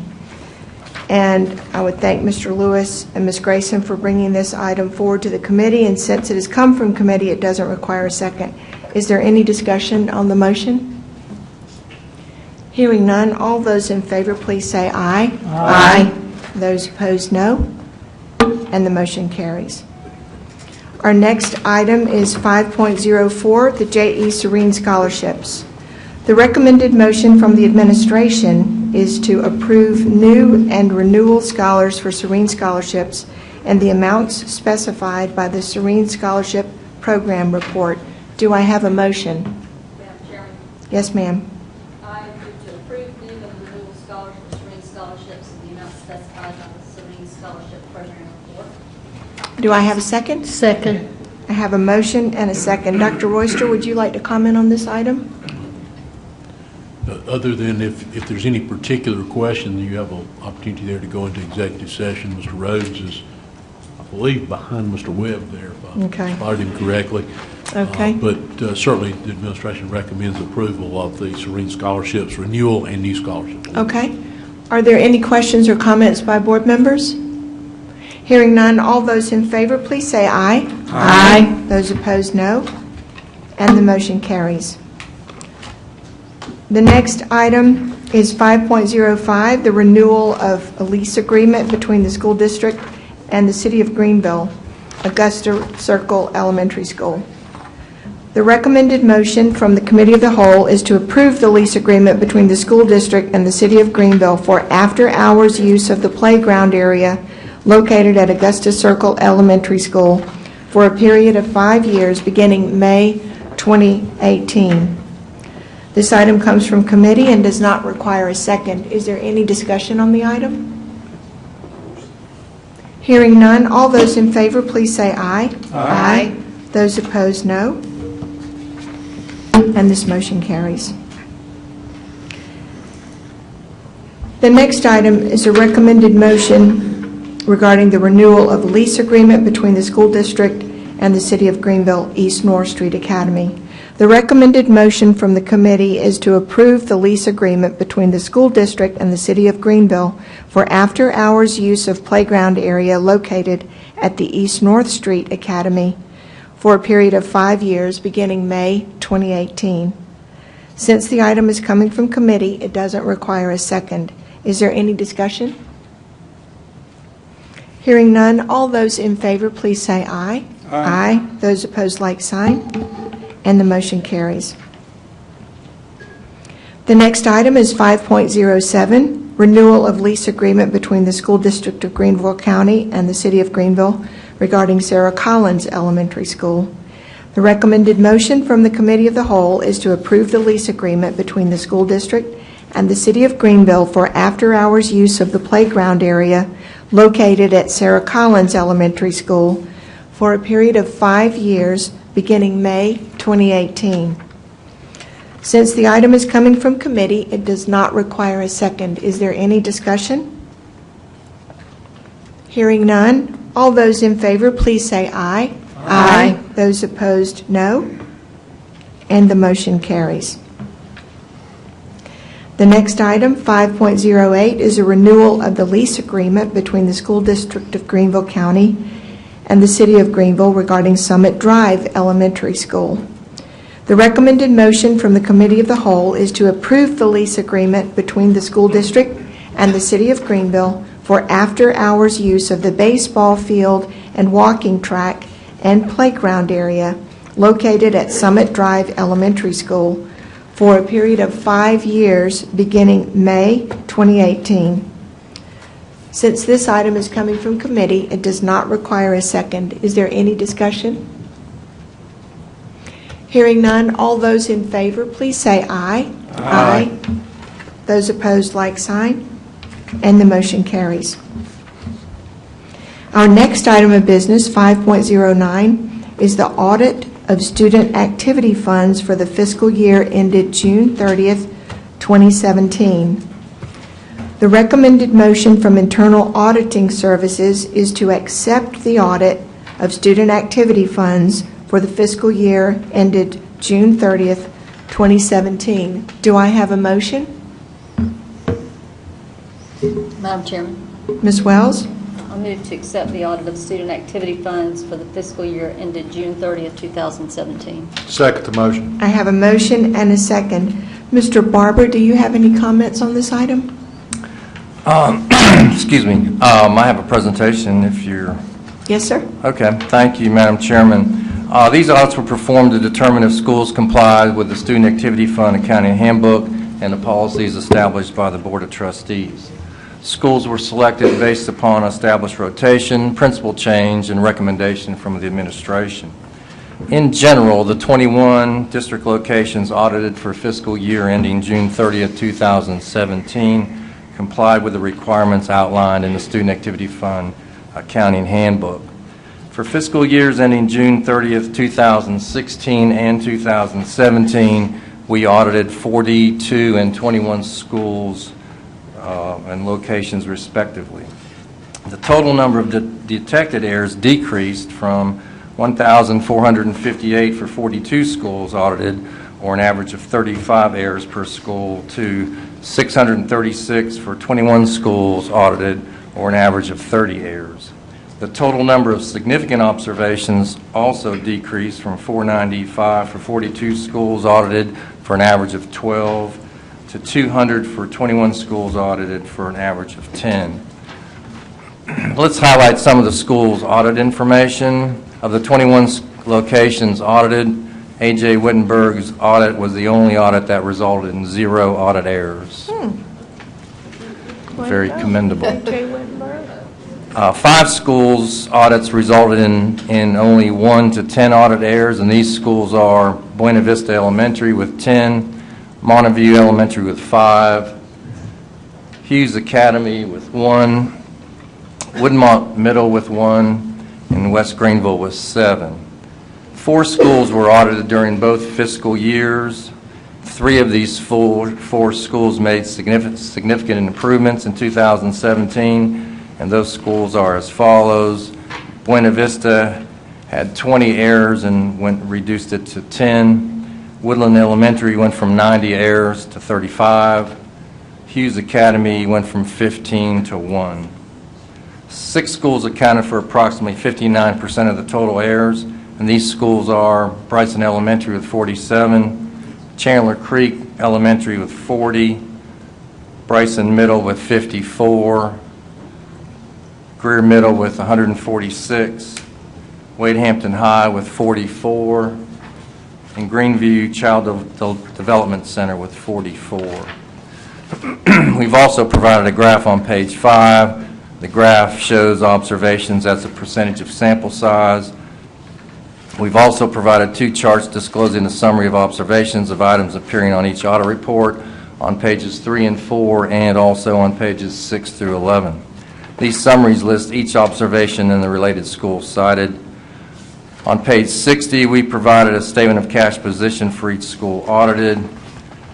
And I would thank Mr. Lewis and Ms. Grayson for bringing this item forward to the committee, and since it has come from committee, it doesn't require a second. Is there any discussion on the motion? Hearing none, all those in favor, please say aye. Aye. Those opposed, no. And the motion carries. Our next item is 5.04, the J.E. Serene Scholarships. The recommended motion from the administration is to approve new and renewal scholars for Serene Scholarships and the amounts specified by the Serene Scholarship Program Report. Do I have a motion? Madam Chairman. Yes, ma'am. I move to approve new and renewal scholars for Serene Scholarships and the amount specified on the Serene Scholarship Program Report. Do I have a second? Second. I have a motion and a second. Dr. Royster, would you like to comment on this item? Other than if there's any particular question, you have an opportunity there to go into executive session. Mr. Rhodes is, I believe, behind Mr. Webb there, if I spotted him correctly. Okay. But certainly the administration recommends approval of the Serene Scholarships renewal and new scholarships. Okay. Are there any questions or comments by board members? Hearing none, all those in favor, please say aye. Aye. Those opposed, no. And the motion carries. The next item is 5.05, the renewal of a lease agreement between the school district and the City of Greenville, Augusta Circle Elementary School. The recommended motion from the Committee of the Whole is to approve the lease agreement between the school district and the City of Greenville for after-hours use of the playground area located at Augusta Circle Elementary School for a period of 5 years beginning May 2018. This item comes from committee and does not require a second. Is there any discussion on the item? Hearing none, all those in favor, please say aye. Aye. Those opposed, no. And this motion carries. The next item is a recommended motion regarding the renewal of a lease agreement between the school district and the City of Greenville East North Street Academy. The recommended motion from the committee is to approve the lease agreement between the school district and the City of Greenville for after-hours use of playground area located at the East North Street Academy for a period of 5 years beginning May 2018. Since the item is coming from committee, it doesn't require a second. Is there any discussion? Hearing none, all those in favor, please say aye. Aye. Those opposed, like sign. And the motion carries. The next item is 5.07, renewal of lease agreement between the School District of Greenville County and the City of Greenville regarding Sarah Collins Elementary School. The recommended motion from the Committee of the Whole is to approve the lease agreement between the school district and the City of Greenville for after-hours use of the playground area located at Sarah Collins Elementary School for a period of 5 years beginning May 2018. Since the item is coming from committee, it does not require a second. Is there any discussion? Hearing none, all those in favor, please say aye. Aye. Those opposed, no. And the motion carries. The next item, 5.08, is a renewal of the lease agreement between the School District of Greenville County and the City of Greenville regarding Summit Drive Elementary School. The recommended motion from the Committee of the Whole is to approve the lease agreement between the school district and the City of Greenville for after-hours use of the baseball field and walking track and playground area located at Summit Drive Elementary School for a period of 5 years beginning May 2018. Since this item is coming from committee, it does not require a second. Is there any discussion? Hearing none, all those in favor, please say aye. Aye. Those opposed, like sign. And the motion carries. Our next item of business, 5.09, is the audit of student activity funds for the fiscal year ended June 30th, 2017. The recommended motion from Internal Auditing Services is to accept the audit of student activity funds for the fiscal year ended June 30th, 2017. Do I have a motion? Madam Chairman, Ms. Wells? I move to accept the audit of student activity funds for the fiscal year ended June 30th, 2017. Second the motion. I have a motion and a second. Mr. Barber, do you have any comments on this item? Excuse me. I have a presentation if you're... Yes, sir. Okay. Thank you, Madam Chairman. These audits were performed to determine if schools complied with the Student Activity Fund Accounting Handbook and the policies established by the Board of Trustees. Schools were selected based upon established rotation, principal change, and recommendation from the administration. In general, the 21 district locations audited for fiscal year ending June 30th, 2017 complied with the requirements outlined in the Student Activity Fund Accounting Handbook. For fiscal years ending June 30th, 2016 and 2017, we audited 42 and 21 schools and locations respectively. The total number of detected errors decreased from 1,458 for 42 schools audited, or an average of 35 errors per school, to 636 for 21 schools audited, or an average of 30 errors. The total number of significant observations also decreased from 495 for 42 schools audited, for an average of 12, to 200 for 21 schools audited, for an average of 10. Let's highlight some of the schools' audit information. Of the 21 locations audited, A.J. Wittenberg's audit was the only audit that resulted in 0 audit errors. Very commendable. 5 schools' audits resulted in only 1 to 10 audit errors, and these schools are Buena Vista Elementary with 10, Monteview Elementary with 5, Hughes Academy with 1, Woodmont Middle with 1, and West Greenville with 7. 4 schools were audited during both fiscal years. 3 of these 4 schools made significant improvements in 2017, and those schools are as follows: Buena Vista had 20 errors and reduced it to 10. Woodland Elementary went from 90 errors to 35. Hughes Academy went from 15 to 1. 6 schools accounted for approximately 59% of the total errors, and these schools are Bryson Elementary with 47, Chandler Creek Elementary with 40, Bryson Middle with 54, Greer Middle with 146, Wade Hampton High with 44, and Greenview Child Development Center with 44. We've also provided a graph on page 5. The graph shows observations as a percentage of sample size. We've also provided 2 charts disclosing the summary of observations of items appearing on each audit report on pages 3 and 4 and also on pages 6 through 11. These summaries list each observation and the related school cited. On page 60, we provided a statement of cash position for each school audited.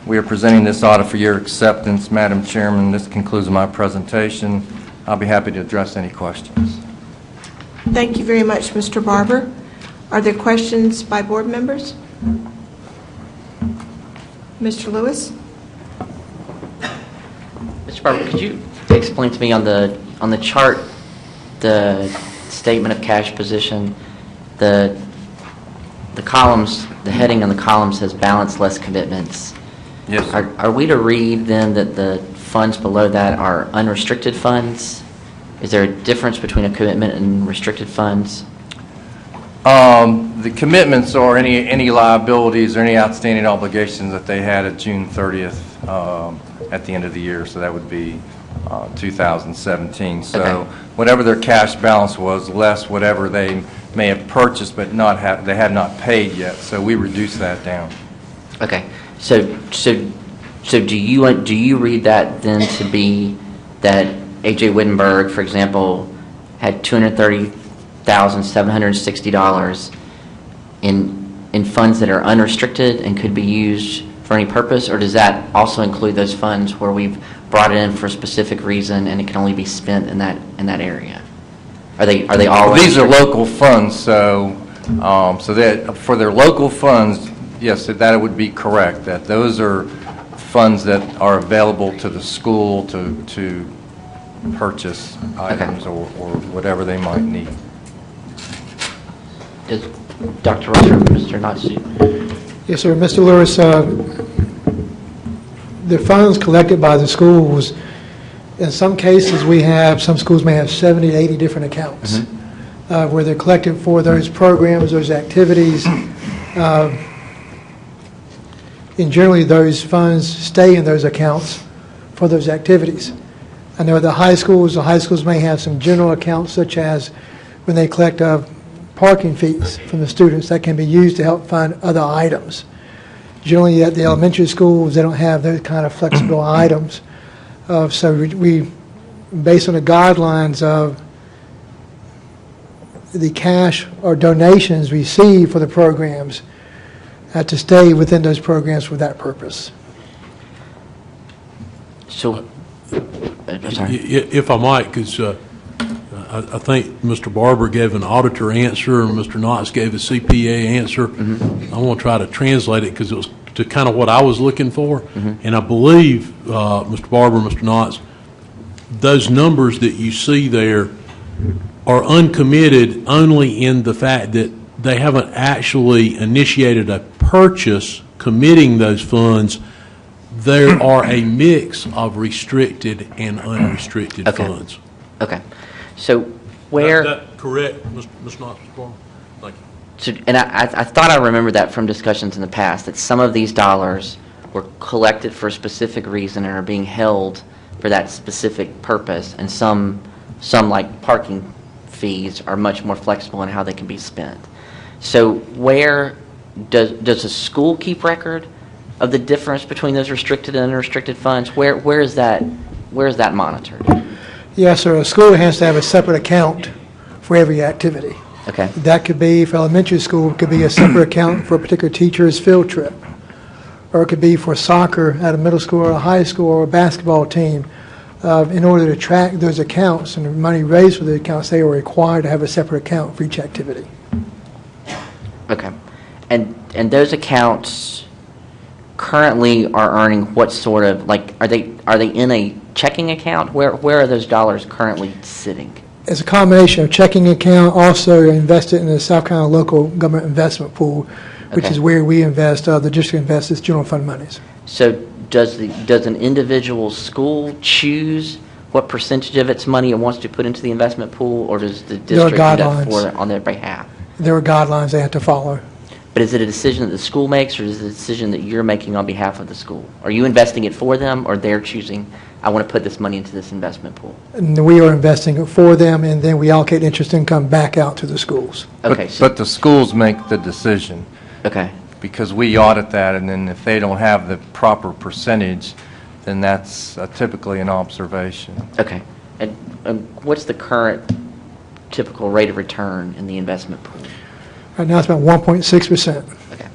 We are presenting this audit for your acceptance. Madam Chairman, this concludes my presentation. I'll be happy to address any questions. Thank you very much, Mr. Barber. Are there questions by board members? Mr. Lewis? Mr. Barber, could you explain to me on the chart, the statement of cash position, the columns, the heading on the column says balance less commitments. Yes. Are we to read then that the funds below that are unrestricted funds? Is there a difference between a commitment and restricted funds? The commitments are any liabilities or any outstanding obligations that they had at June 30th at the end of the year, so that would be 2017. So Okay. whatever their cash balance was, less whatever they may have purchased but they had not paid yet, so we reduced that down. Okay. So do you read that then to be that A.J. Wittenberg, for example, had $230,760 in funds that are unrestricted and could be used for any purpose, or does that also include those funds where we've brought it in for a specific reason and it can only be spent in that area? Are they all? These are local funds, so that for their local funds, yes, that would be correct. That those are funds that are available to the school to purchase items or whatever they might need. Does Dr. Ross or Mr. Natsu? Yes, sir. Mr. Lewis, the funds collected by the schools, in some cases some schools may have 70 to 80 different accounts where they're collected for those programs, those activities. And generally those funds stay in those accounts for those activities. I know the high schools may have some general accounts, such as when they collect parking fees from the students that can be used to help fund other items. Generally at the elementary schools, they don't have those kind of flexible items. So we, based on the guidelines of the cash or donations received for the programs, to stay within those programs for that purpose. So, if I might, because I think Mr. Barber gave an auditor answer and Mr. Knotts gave a CPA answer. I want to try to translate it because it was to kind of what I was looking for. And I believe, Mr. Barber, Mr. Knotts, those numbers that you see there are uncommitted only in the fact that they haven't actually initiated a purchase committing those funds. There are a mix of restricted and unrestricted funds. Okay. So where... Is that correct, Mr. Knotts? Thank you. So, and I thought I remembered that from discussions in the past, that some of these dollars were collected for a specific reason and are being held for that specific purpose, and some like parking fees are much more flexible in how they can be spent. So where does a school keep record of the difference between those restricted and unrestricted funds? Where is that monitored? Yes, sir. A school has to have a separate account for every activity. Okay. That could be, for elementary school, it could be a separate account for a particular teacher's field trip. Or it could be for soccer at a middle school or a high school or a basketball team. In order to track those accounts and the money raised for the accounts, they are required to have a separate account for each activity. Okay. And those accounts currently are earning what sort of, like, are they in a checking account? Where are those dollars currently sitting? It's a combination of checking account, also invested in the South Carolina Local Government Investment Pool, which Okay. is where we invest, the district invests its general fund monies. So does an individual school choose what percentage of its money it wants to put into the investment pool, or does the There are district do that guidelines. on their behalf? There are guidelines they have to follow. But is it a decision that the school makes, or is it a decision that you're making on behalf of the school? Are you investing it for them, or they're choosing, I want to put this money into this investment pool? And we are investing it for them, and then we allocate interest income back out to the schools. Okay. But the schools make the decision. Okay. Because we audit that, and then if they don't have the proper percentage, then that's typically an observation. Okay. And what's the current typical rate of return in the investment pool? Right now, it's about 1.6%. Okay.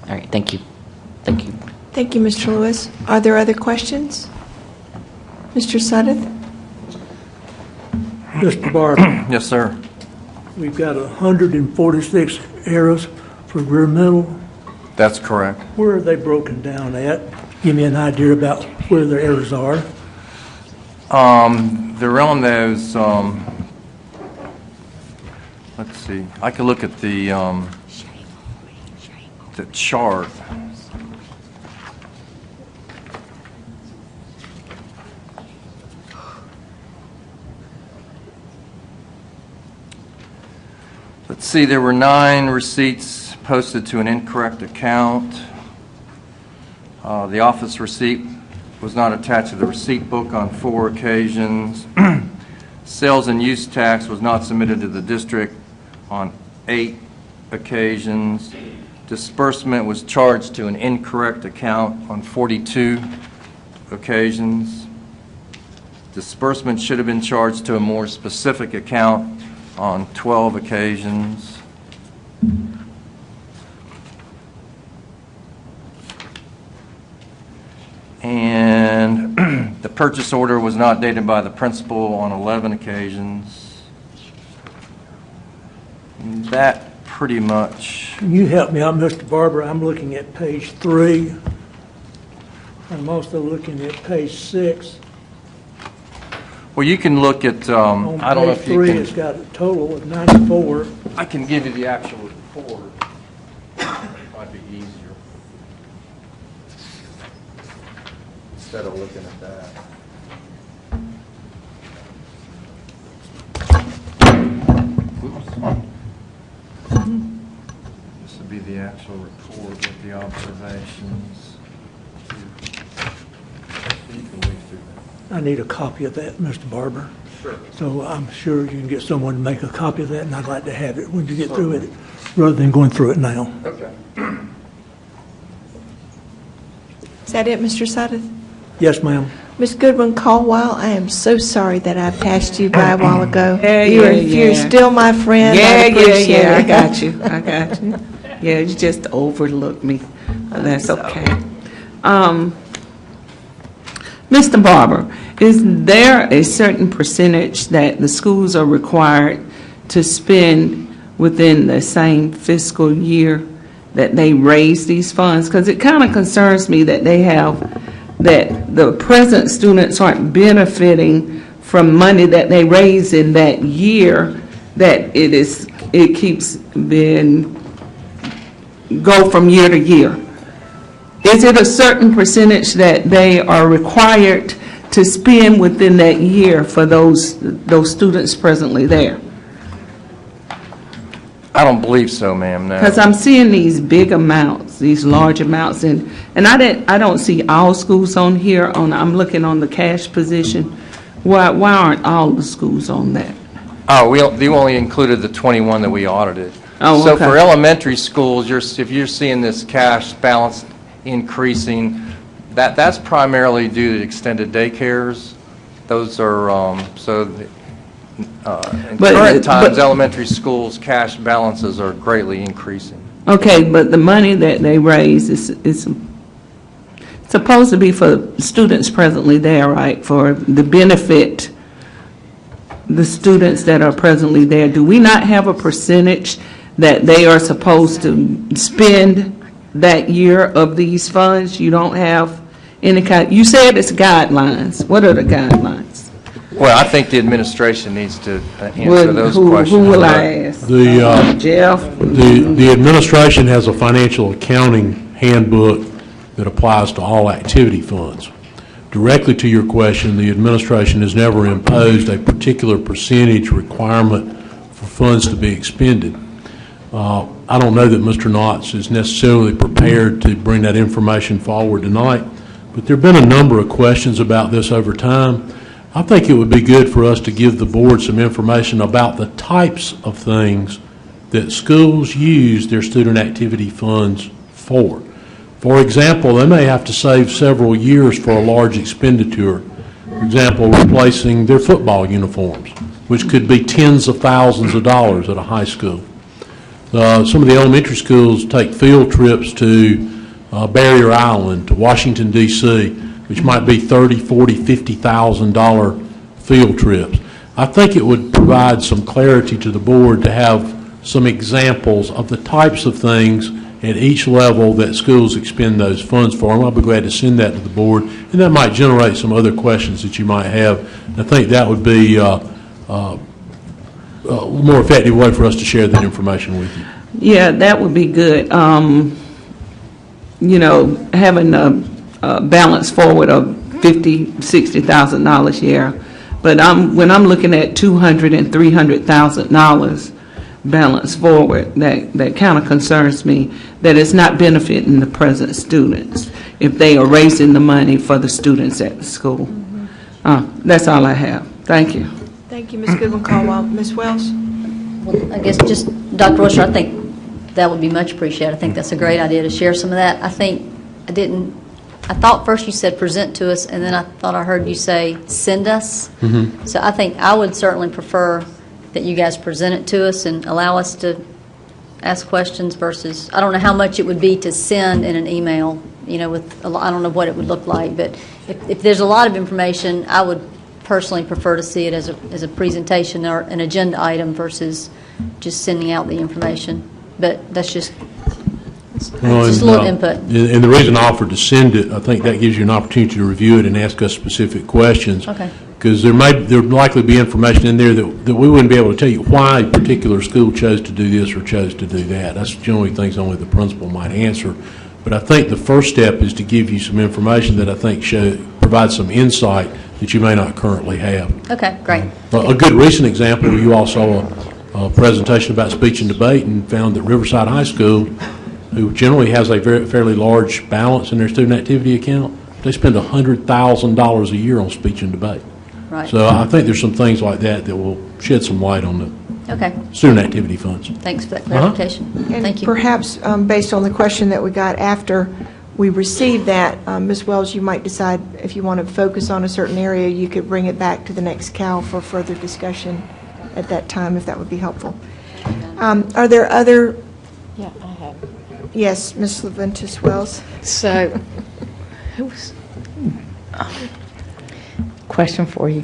All right, thank you. Thank you. Thank you, Mr. Lewis. Are there other questions? Mr. Suddeth? Mr. Barber, Yes, sir. we've got 146 arrows for rear middle. That's correct. Where are they broken down at? Give me an idea about where the errors are. They're on those, let's see, I could look at the chart. Let's see, there were 9 receipts posted to an incorrect account. The office receipt was not attached to the receipt book on 4 occasions. Sales and use tax was not submitted to the district on 8 occasions. Disbursement was charged to an incorrect account on 42 occasions. Disbursement should have been charged to a more specific account on 12 occasions. And the purchase order was not dated by the principal on 11 occasions. And that pretty much. Can you help me out, Mr. Barber? I'm looking at page 3. I'm also looking at page 6. Well, you can look at, I don't know if you On page 3, can. it's got a total of 94. I can give you the actual report. Might be easier. Instead of looking at that. Oops. This would be the actual report with the observations. You can read through that. I need a copy of that, Mr. Barber. Sure. So I'm sure you can get someone to make a copy of that, and I'd like to have it when you get through it, rather than going through it now. Okay. Is that it, Mr. Suddeth? Yes, ma'am. Ms. Goodwin Caldwell, I am so sorry that I passed you by a while ago. Yeah, You're yeah. still my friend. I Yeah, appreciate I it. got you. I got you. Yeah, you just overlooked me. That's okay. Mr. Barber, is there a certain percentage that the schools are required to spend within the same fiscal year that they raise these funds? Because it kind of concerns me that that the present students aren't benefiting from money that they raise in that year, that it keeps being go from year to year. Is it a certain percentage that they are required to spend within that year for those students presently there? I don't believe so, ma'am, no. Because I'm seeing these big amounts, these large amounts, and I don't see all schools on here. I'm looking on the cash position. Why aren't all the schools on that? Oh, we only included the 21 that we audited. Oh, So okay. for elementary schools, if you're seeing this cash balance increasing, that's primarily due to extended daycares. Those are, in current times, elementary schools' cash balances are greatly increasing. Okay, but the money that they raise is supposed to be for students presently there, right? For the benefit the students that are presently there, do we not have a percentage that they are supposed to spend that year of these funds? You don't have any kind, you said it's guidelines. What are the guidelines? Well, I think the administration needs to answer those questions. Who will I ask? Jeff? The administration has a financial accounting handbook that applies to all activity funds. Directly to your question, the administration has never imposed a particular percentage requirement for funds to be expended. I don't know that Mr. Knotts is necessarily prepared to bring that information forward tonight, but there have been a number of questions about this over time. I think it would be good for us to give the board some information about the types of things that schools use their student activity funds for. For example, they may have to save several years for a large expenditure. For example, replacing their football uniforms, which could be tens of thousands of dollars at a high school. Some of the elementary schools take field trips to Barrier Island, to Washington, D.C., which might be $30,000, $40,000, $50,000 field trips. I think it would provide some clarity to the board to have some examples of the types of things at each level that schools expend those funds for. And I'll be glad to send that to the board, and that might generate some other questions that you might have. I think that would be a more effective way for us to share that information with you. Yeah, that would be good. You know, having a balance forward of $50,000, $60,000 a year. But when I'm looking at $200,000 and $300,000 balance forward, that kind of concerns me, that it's not benefiting the present students if they are raising the money for the students at the school. That's all I have. Thank you. Thank you, Ms. Goodwin-Caldwell. Ms. Wells? Well, I guess just, Dr. Wilshire, I think that would be much appreciated. I think that's a great idea to share some of that. I thought first you said present to us, and then I thought I heard you say send us. Mm-hmm. So I think I would certainly prefer that you guys present it to us and allow us to ask questions versus, I don't know how much it would be to send in an email, you know, with, I don't know what it would look like, but if there's a lot of information, I would personally prefer to see it as a presentation or an agenda item versus just sending out the information. But that's just a little input. And the reason I offered to send it, I think that gives you an opportunity to review it and ask us specific questions. Okay. Because there would likely be information in there that we wouldn't be able to tell you why a particular school chose to do this or chose to do that. That's generally things only the principal might answer. But I think the first step is to give you some information that I think provides some insight that you may not currently have. Okay, great. A good recent example, you all saw a presentation about speech and debate and found that Riverside High School, who generally has a fairly large balance in their student activity account, they spend $100,000 a year on speech and debate. Right. So I think there's some things like that that will shed some light on the student activity funds. Thanks for that clarification. And thank you. Perhaps based on the question that we got after we received that, Ms. Wells, you might decide if you want to focus on a certain area, you could bring it back to the next CAL for further discussion at that time, if that would be helpful. Are there other? Yeah, I have. Yes, Ms. Leventis Wells. So, question for you.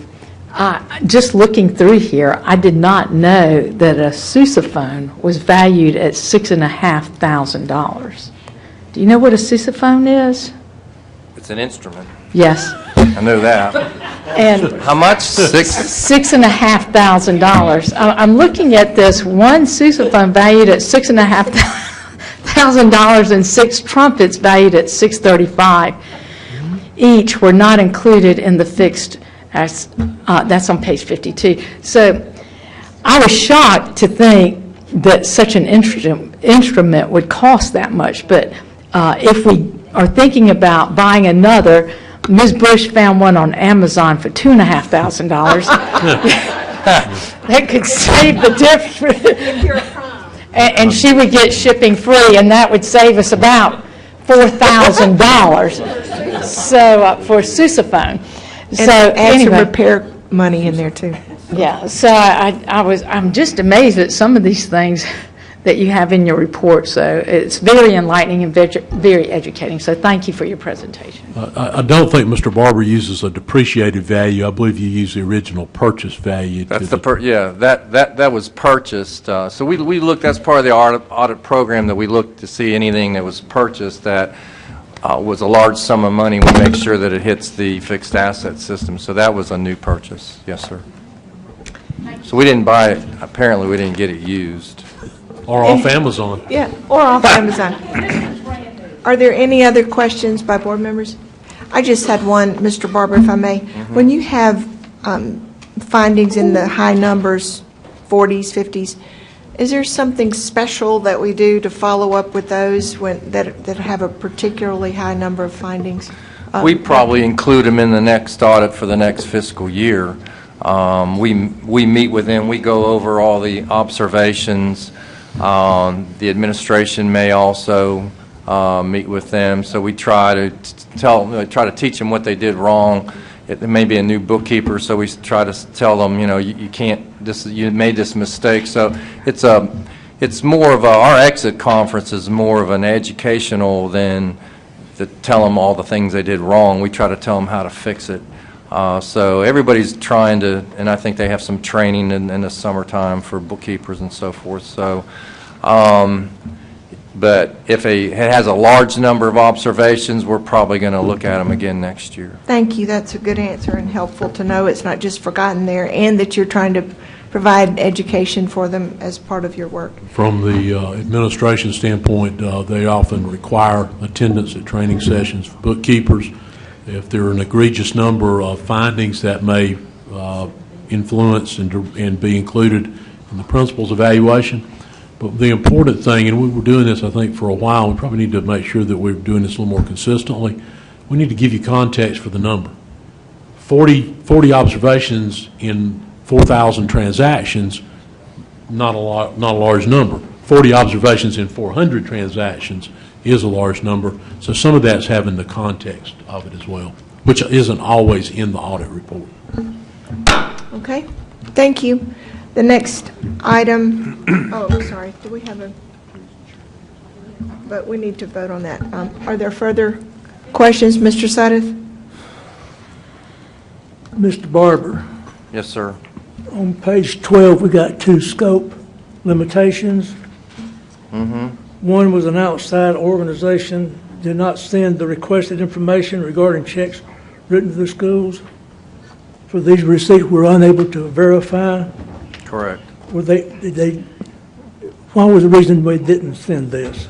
Just looking through here, I did not know that a sousaphone was valued at $6,500. Do you know what a sousaphone is? It's an instrument. Yes. I know that. And how much? $6,500. I'm looking at this one sousaphone valued at $6,500 and 6 trumpets valued at $635. Each were not included in the fixed. That's on page 52. So I was shocked to think that such an instrument would cost that much. But if we are thinking about buying another, Ms. Bush found one on Amazon for $2,500. That could save the difference. And she would get shipping free, and that would save us about $4,000. So for a sousaphone. So add some repair money in there too. Yeah. So I'm just amazed at some of these things that you have in your report. So it's very enlightening and very educating. So thank you for your presentation. I don't think Mr. Barber uses a depreciated value. I believe you use the original purchase value. That's that was purchased. So we looked. That's part of the audit program that we looked to see anything that was purchased that was a large sum of money. We make sure that it hits the fixed asset system. So that was a new purchase. Yes, sir. So we didn't buy it. Apparently, we didn't get it used. Or off Amazon. Yeah, or off Amazon. Are there any other questions by board members? I just had one, Mr. Barber, if I may. When you have findings in the high numbers, 40s, 50s, is there something special that we do to follow up with those that have a particularly high number of findings? We probably include them in the next audit for the next fiscal year. We meet with them. We go over all the observations. The administration may also meet with them. So we try to teach them what they did wrong. It may be a new bookkeeper, so we try to tell them, you can't. You made this mistake. So it's more of our exit conference is more of an educational than to tell them all the things they did wrong. We try to tell them how to fix it. So everybody's trying to, and I think they have some training in the summertime for bookkeepers and so forth. So, but if it has a large number of observations, we're probably going to look at them again next year. Thank you. That's a good answer and helpful to know it's not just forgotten there, and that you're trying to provide education for them as part of your work. From the administration standpoint, they often require attendance at training sessions for bookkeepers. If there are an egregious number of findings that may influence and be included in the principal's evaluation. But the important thing, and we were doing this, I think, for a while, we probably need to make sure that we're doing this a little more consistently. We need to give you context for the number. 40 observations in 4,000 transactions, not a large number. 40 observations in 400 transactions is a large number. So some of that's having the context of it as well, which isn't always in the audit report. Okay, thank you. The next item, sorry, do we have but we need to vote on that. Are there further questions, Mr. Sadeth? Mr. Barber, Yes, sir. on page 12, we got 2 scope limitations. One was an outside organization did not send the requested information regarding checks written to the schools. For these receipts, we're unable to verify. Correct. Were why was the reason we didn't send this?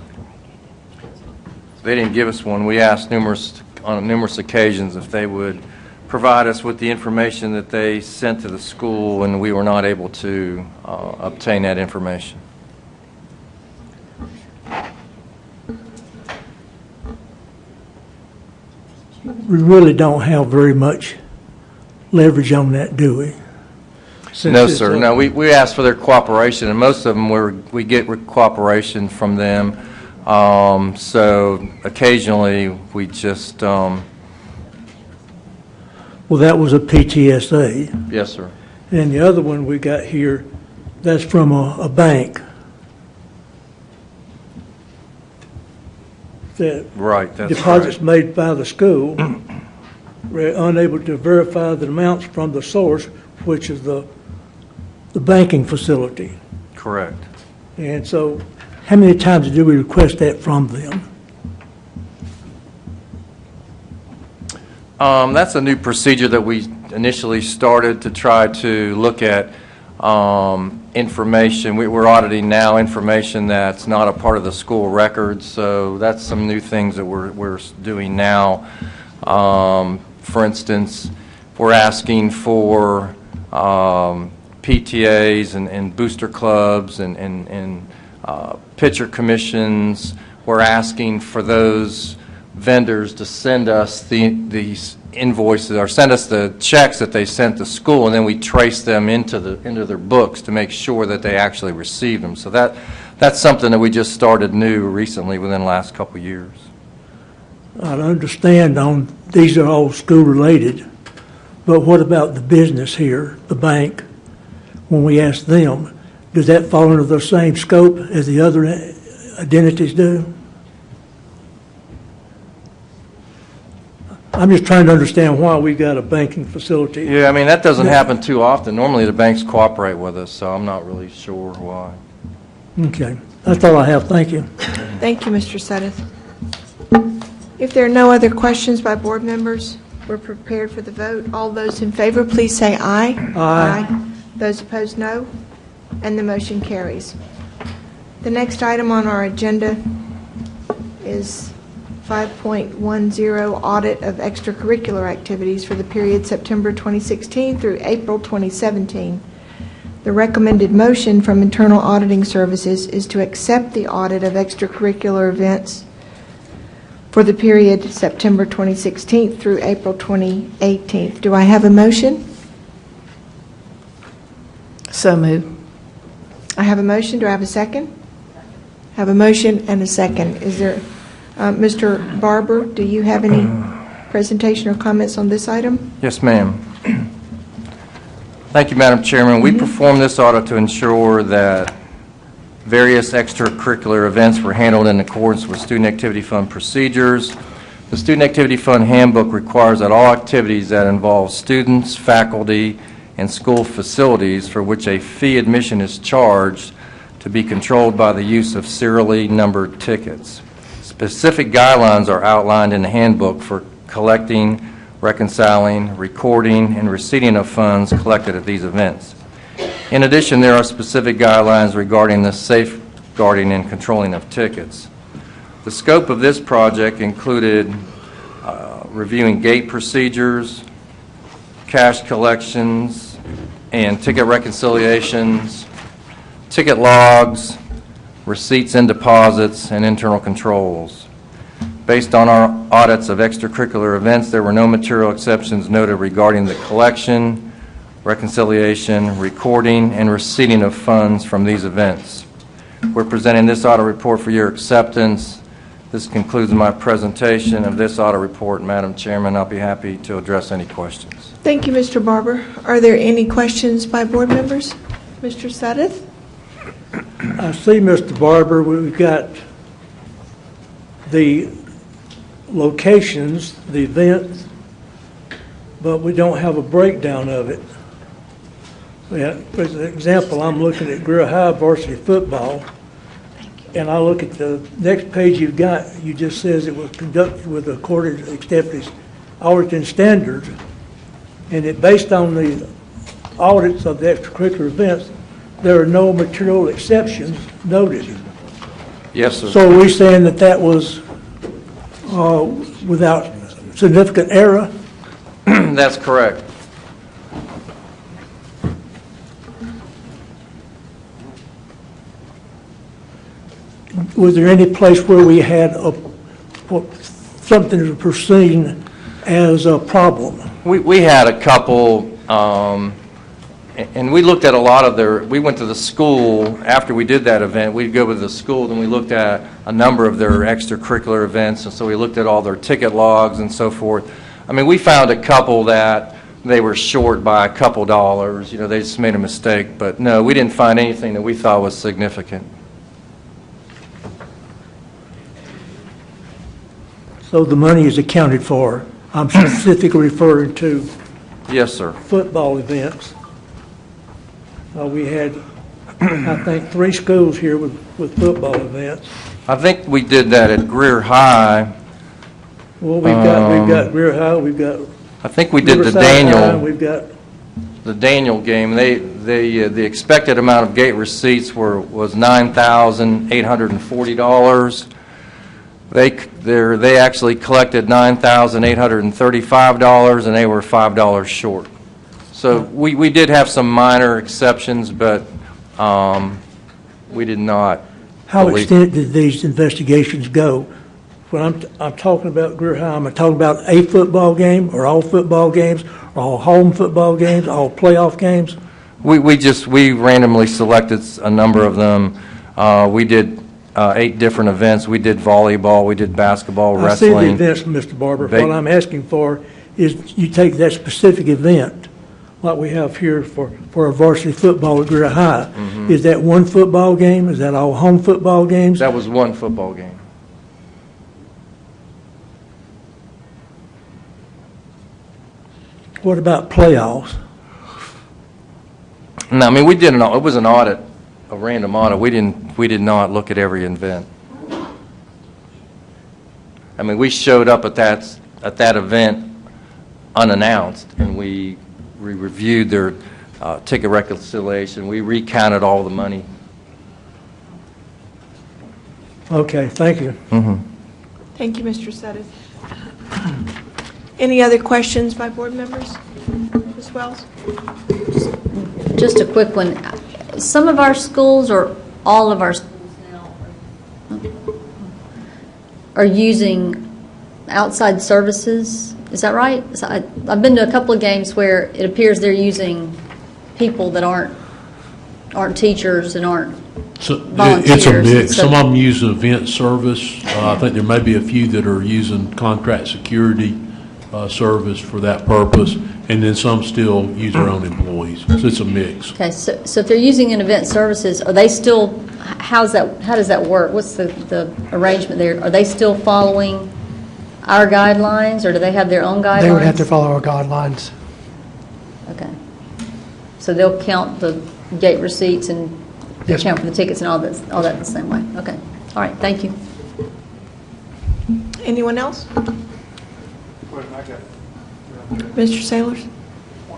They didn't give us one. We asked on numerous occasions if they would provide us with the information that they sent to the school, and we were not able to obtain that information. We really don't have very much leverage on that, do we? No, sir. No, we asked for their cooperation, and most of them we get cooperation from them. So occasionally we just. Well, that was a PTSA. Yes, sir. And the other one we got here, that's from a bank. Right, that's deposits right. made by the school, we're unable to verify the amounts from the source, which is the banking facility. Correct. And so, how many times do we request that from them? That's a new procedure that we initially started to try to look at information. We're auditing now information that's not a part of the school records, so that's some new things that we're doing now. For instance, we're asking for PTAs and booster clubs and pitcher commissions. We're asking for those vendors to send us these invoices or send us the checks that they sent to school, and then we trace them into their books to make sure that they actually receive them. So that's something that we just started new recently within the last couple of years. I understand these are all school related, but what about the business here, the bank? When we ask them, does that fall under the same scope as the other identities do? I'm just trying to understand why we got a banking facility. Yeah, I mean, that doesn't happen too often. Normally, the banks cooperate with us, so I'm not really sure why. Okay. That's all I have. Thank you. Thank you, Mr. Suddeth. If there are no other questions by board members, we're prepared for the vote. All those in favor, please say aye. Aye. Those opposed, no. And the motion carries. The next item on our agenda is 5.10, audit of extracurricular activities for the period September 2016 through April 2017. The recommended motion from Internal Auditing Services is to accept the audit of extracurricular events for the period September 2016 through April 2018. Do I have a motion? So moved. I have a motion. Do I have a second? I have a motion and a second. Is there, Mr. Barber, do you have any presentation or comments on this item? Yes, ma'am. Thank you, Madam Chairman. We performed this audit to ensure that various extracurricular events were handled in accordance with Student Activity Fund procedures. The Student Activity Fund handbook requires that all activities that involve students, faculty, and school facilities for which a fee admission is charged to be controlled by the use of serially numbered tickets. Specific guidelines are outlined in the handbook for collecting, reconciling, recording, and receipting of funds collected at these events. In addition, there are specific guidelines regarding the safeguarding and controlling of tickets. The scope of this project included reviewing gate procedures, cash collections, and ticket reconciliations, ticket logs, receipts and deposits, and internal controls. Based on our audits of extracurricular events, there were no material exceptions noted regarding the collection, reconciliation, recording, and receipting of funds from these events. We're presenting this audit report for your acceptance. This concludes my presentation of this audit report. Madam Chairman, I'll be happy to address any questions. Thank you, Mr. Barber. Are there any questions by board members? Mr. Suddeth? I see, Mr. Barber, we've got the locations, the events, but we don't have a breakdown of it. For example, I'm looking at Greer High varsity football, and I look at the next page you've got, you just says it was conducted with according to accepted auditing standards, and it based on the audits of the extracurricular events, there are no material exceptions noted. Yes, sir. So are we saying that that was without significant error? That's correct. Was there any place where we had something perceived as a problem? We had a couple, and we looked at a lot of their, we went to the school after we did that event. We'd go to the school and we looked at a number of their extracurricular events, and so we looked at all their ticket logs and so forth. I mean, we found a couple that they were short by a couple dollars. You know, they just made a mistake. But no, we didn't find anything that we thought was significant. So the money is accounted for. I'm specifically referring to Yes, sir. football events. We had, I think, 3 schools here with football events. I think we did that at Greer High. Well, we've got Greer High, we've got. I think we did Riverside the Daniel. High, we've got the Daniel game. The expected amount of gate receipts was $9,840. They actually collected $9,835, and they were $5 short. So we did have some minor exceptions, but we did not. How extent did these investigations go? When I'm talking about Greer High, I'm talking about a football game, or all football games, or all home football games, all playoff games? We randomly selected a number of them. We did 8 different events. We did volleyball, we did basketball, wrestling. I see the events, Mr. Barber. What I'm asking for is you take that specific event, like we have here for a varsity football at Greer High. Is that one football game? Is that all home football games? That was one football game. What about playoffs? No, I mean, it was an audit, a random audit. We did not look at every event. I mean, we showed up at that event unannounced, and we reviewed their ticket reconciliation. We recounted all the money. Okay, thank you. Thank you, Mr. Suddeth. Any other questions by board members? Ms. Wells? Just a quick one. Some of our schools, or all of our schools now, are using outside services. Is that right? So I've been to a couple of games where it appears they're using people that aren't teachers and aren't volunteers. It's a mix. Some of them use event service. I think there may be a few that are using contract security service for that purpose, and then some still use their own employees. So it's a mix. Okay, so if they're using an event services, are they still, how does that work? What's the arrangement there? Are they still following our guidelines, or do they have their own guidelines? They would have to follow our guidelines. Okay. So they'll count the gate receipts and Yes, count for the tickets and all that the same way? Okay. All right, thank you. Anyone else? Mr. Sailors?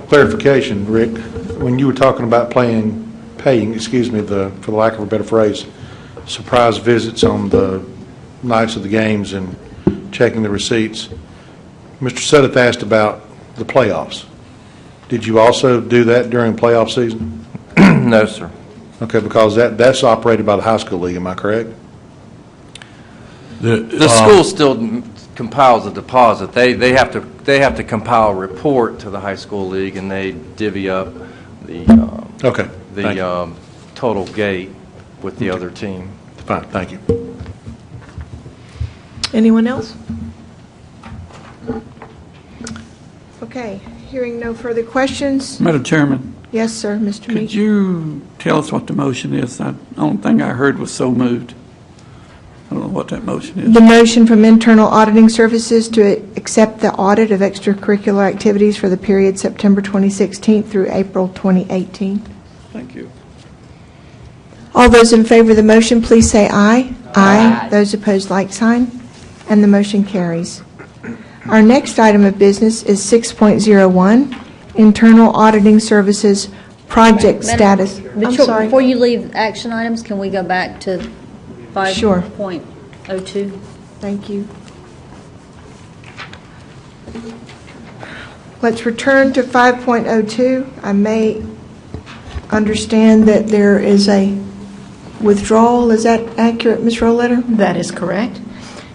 Clarification, Rick, when you were talking about paying, for the lack of a better phrase, surprise visits on the nights of the games and checking the receipts, Mr. Suddeth asked about the playoffs. Did you also do that during playoff season? No, sir. Okay, because that's operated by the high school league, am I correct? The school still compiles a deposit. They have to compile a report to the high school league, and they divvy up the total gate with the other team. Fine, thank you. Anyone else? Okay, hearing no further questions. Madam Chairman, Yes, sir, Mr. could Meek. you tell us what the motion is? The only thing I heard was so moved. I don't know what that motion is. The motion from Internal Auditing Services to accept the audit of extracurricular activities for the period September 2016 through April 2018. Thank you. All those in favor of the motion, please say aye. Aye. Those opposed, like sign. And the motion carries. Our next item of business is 6.01, Internal Auditing Services Project Status. I'm sorry. Before you leave action items, can we go back to 5.02? Thank you. Let's return to 5.02. I may understand that there is a withdrawal. Is that accurate, Ms. Rollletter? That is correct.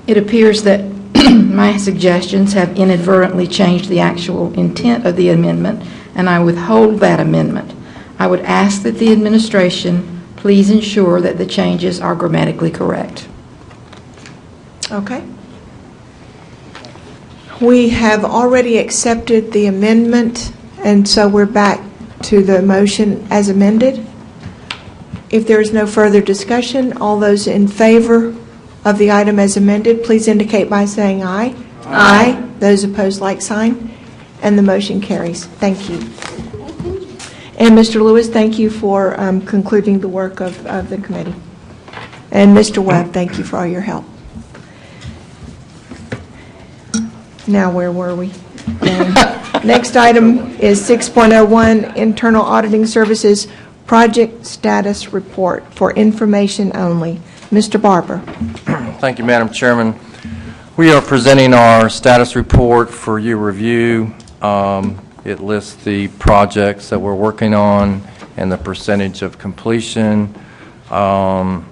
It appears that my suggestions have inadvertently changed the actual intent of the amendment, and I withhold that amendment. I would ask that the administration please ensure that the changes are grammatically correct. Okay. We have already accepted the amendment, and so we're back to the motion as amended. If there is no further discussion, all those in favor of the item as amended, please indicate by saying aye. Aye. Those opposed, like sign. And the motion carries. Thank you. And Mr. Lewis, thank you for concluding the work of the committee. And Mr. Webb, thank you for all your help. Now, where were we? Next item is 6.01, Internal Auditing Services Project Status Report for information only. Mr. Barber. Thank you, Madam Chairman. We are presenting our status report for your review. It lists the projects that we're working on and the percentage of completion. I'll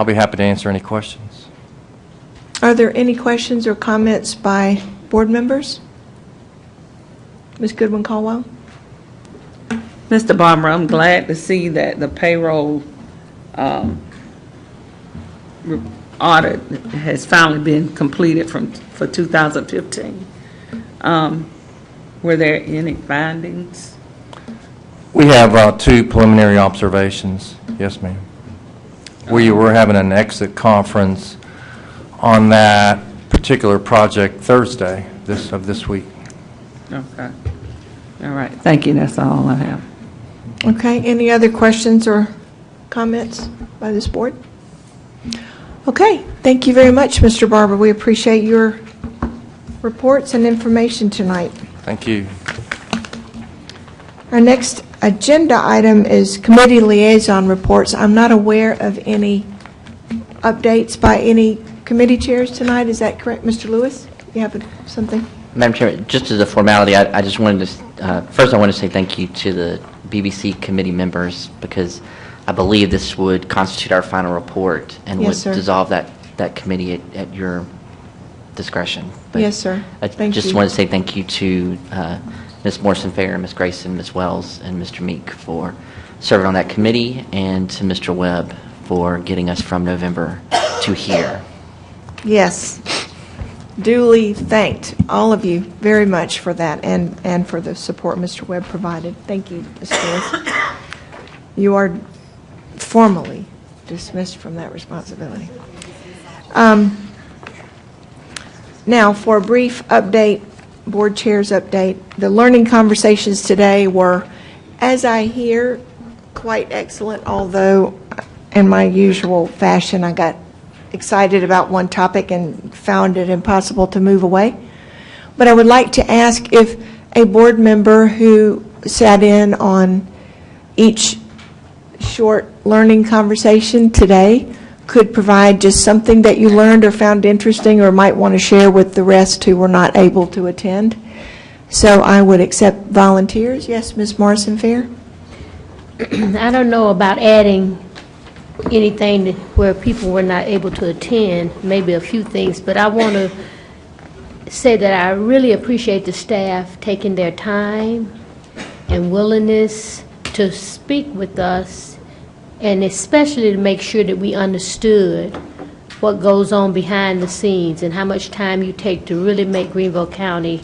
be happy to answer any questions. Are there any questions or comments by board members? Ms. Goodwin-Caldwell? Mr. Barber, I'm glad to see that the payroll audit has finally been completed for 2015. Were there any findings? We have two preliminary observations. Yes, ma'am. We were having an exit conference on that particular project Thursday of this week. Okay. All right. Thank you. That's all I have. Okay, any other questions or comments by this board? Okay, thank you very much, Mr. Barber. We appreciate your reports and information tonight. Thank you. Our next agenda item is committee liaison reports. I'm not aware of any updates by any committee chairs tonight. Is that correct, Mr. Lewis? You have something? Madam Chair, just as a formality, I just wanted to, first I want to say thank you to the BBC committee members, because I believe this would constitute our final report and Yes, would sir. dissolve that committee at your discretion. But Yes, sir. I Thank just you. want to say thank you to Ms. Morrison-Fair, Ms. Grayson, Ms. Wells, and Mr. Meek for serving on that committee, and to Mr. Webb for getting us from November to here. Yes. Duly thanked, all of you, very much for that, and for the support Mr. Webb provided. Thank you, Mr. Lewis. You are formally dismissed from that responsibility. Now, for a brief update, board chair's update, the learning conversations today were, as I hear, quite excellent, although in my usual fashion, I got excited about one topic and found it impossible to move away. But I would like to ask if a board member who sat in on each short learning conversation today could provide just something that you learned or found interesting or might want to share with the rest who were not able to attend. So I would accept volunteers. Yes, Ms. Morrison-Fair? I don't know about adding anything where people were not able to attend, maybe a few things, but I want to say that I really appreciate the staff taking their time and willingness to speak with us, and especially to make sure that we understood what goes on behind the scenes and how much time you take to really make Greenville County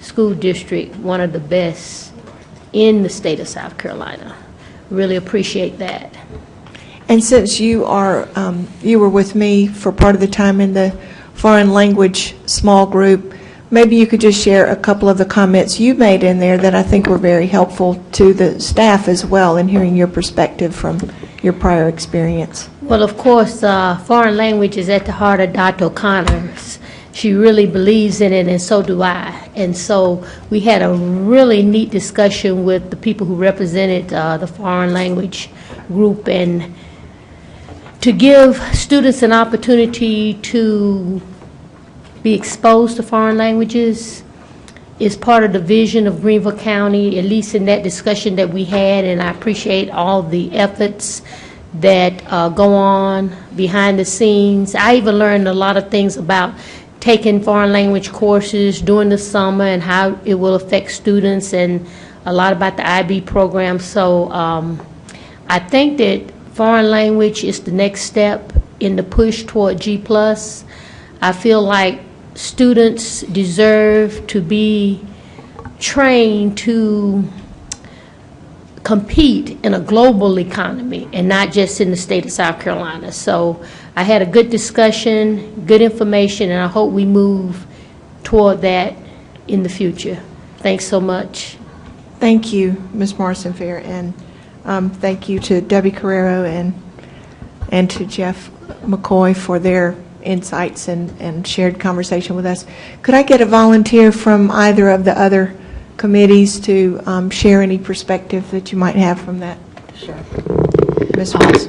School District one of the best in the state of South Carolina. Really appreciate that. And since you are, you were with me for part of the time in the foreign language small group, maybe you could just share a couple of the comments you made in there that I think were very helpful to the staff as well in hearing your perspective from your prior experience. Well, of course, foreign language is at the heart of Dr. O'Connor's. She really believes in it, and so do I. And so we had a really neat discussion with the people who represented the foreign language group, and to give students an opportunity to be exposed to foreign languages is part of the vision of Greenville County, at least in that discussion that we had, and I appreciate all the efforts that go on behind the scenes. I even learned a lot of things about taking foreign language courses during the summer and how it will affect students, and a lot about the IB program. So I think that foreign language is the next step in the push toward G+. I feel like students deserve to be trained to compete in a global economy and not just in the state of South Carolina. So I had a good discussion, good information, and I hope we move toward that in the future. Thanks so much. Thank you, Ms. Morrison-Fair, and thank you to Debbie Carrero and to Jeff McCoy for their insights and shared conversation with us. Could I get a volunteer from either of the other committees to share any perspective that you might have from that? Sure. Ms. Wells.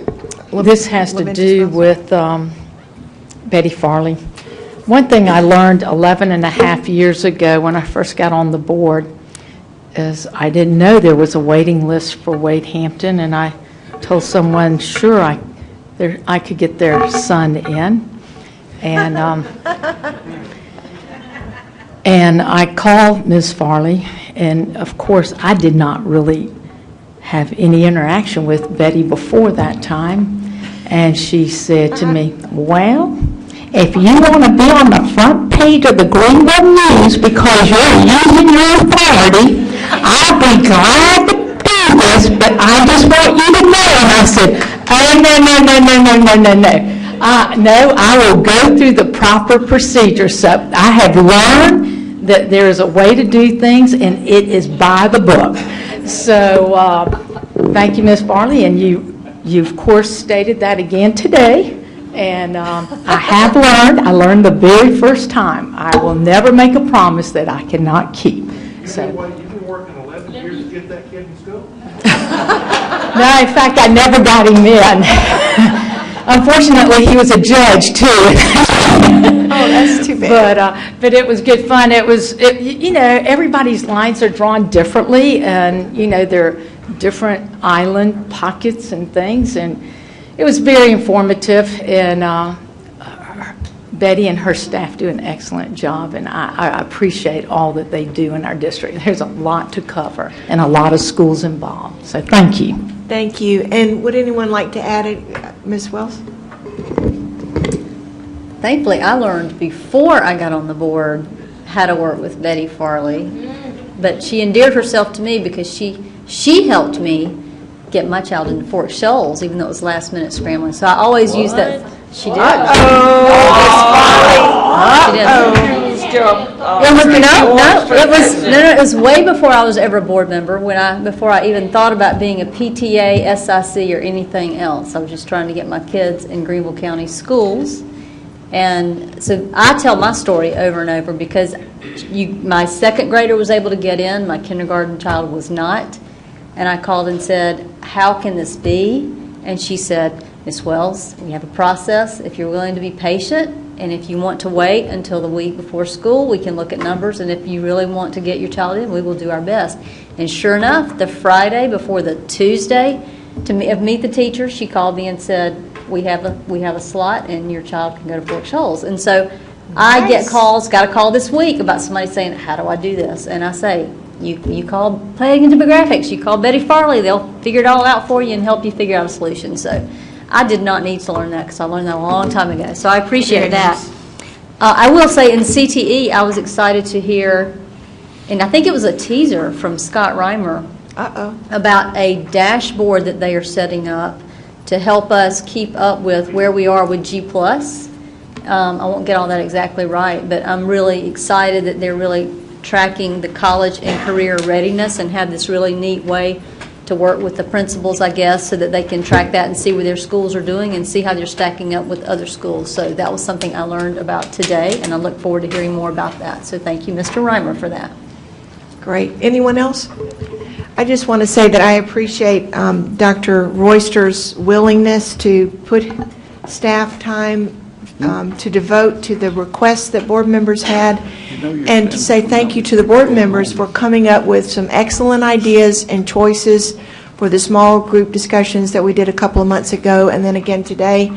This has to do with Betty Farley. One thing I learned 11 and a half years ago when I first got on the board is I didn't know there was a waiting list for Wade Hampton, and I told someone, sure, I could get their son in. And and I called Ms. Farley, and of course I did not really have any interaction with Betty before that time. And she said to me, well, if you want to be on the front page of the Greenville News because you're using your authority, I'll be glad to be this, but I just want you to know. And I said, oh, no, I will go through the proper procedure. So I have learned that there is a way to do things, and it is by the book. So thank you, Ms. Farley, and you of course stated that again today. And I have learned. I learned the very first time. I will never make a promise that I cannot keep. So. You've been working 11 years to get that kid in school? No, in fact, I never got him in. Unfortunately, he was a judge too. Oh, that's too bad. But it was good fun. Everybody's lines are drawn differently, and there are different island pockets and things, and it was very informative. And Betty and her staff do an excellent job, and I appreciate all that they do in our district. There's a lot to cover and a lot of schools involved. So thank you. Thank you. And would anyone like to add it, Ms. Wells? Thankfully, I learned before I got on the board how to work with Betty Farley. But she endeared herself to me because she helped me get my child into Fort Shoals, even though it was last-minute scrambling. So I always use that. She did. It was way before I was ever a board member. Before I even thought about being a PTA, SIC, or anything else. I was just trying to get my kids in Greenville County schools. And so I tell my story over and over because my second grader was able to get in, my kindergarten child was not. And I called and said, how can this be? And she said, Ms. Wells, we have a process. If you're willing to be patient, and if you want to wait until the week before school, we can look at numbers. And if you really want to get your child in, we will do our best. And sure enough, the Friday before the Tuesday to meet the teacher, she called me and said, we have a slot, and your child can go to Fort Shoals. And so I get calls, got a call this week about somebody saying, how do I do this? And I say, you call Planning and Demographics, you call Betty Farley, they'll figure it all out for you and help you figure out a solution. So I did not need to learn that because I learned that a long time ago. So I appreciate that. I will say in CTE, I was excited to hear, and I think it was a teaser from Scott Reimer about a dashboard that they are setting up to help us keep up with where we are with G+. I won't get all that exactly right, but I'm really excited that they're really tracking the college and career readiness and have this really neat way to work with the principals, I guess, so that they can track that and see what their schools are doing and see how they're stacking up with other schools. So that was something I learned about today, and I look forward to hearing more about that. So thank you, Mr. Reimer, for that. Great. Anyone else? I just want to say that I appreciate Dr. Royster's willingness to put staff time to devote to the requests that board members had, and to say thank you to the board members for coming up with some excellent ideas and choices for the small group discussions that we did a couple of months ago and then again today.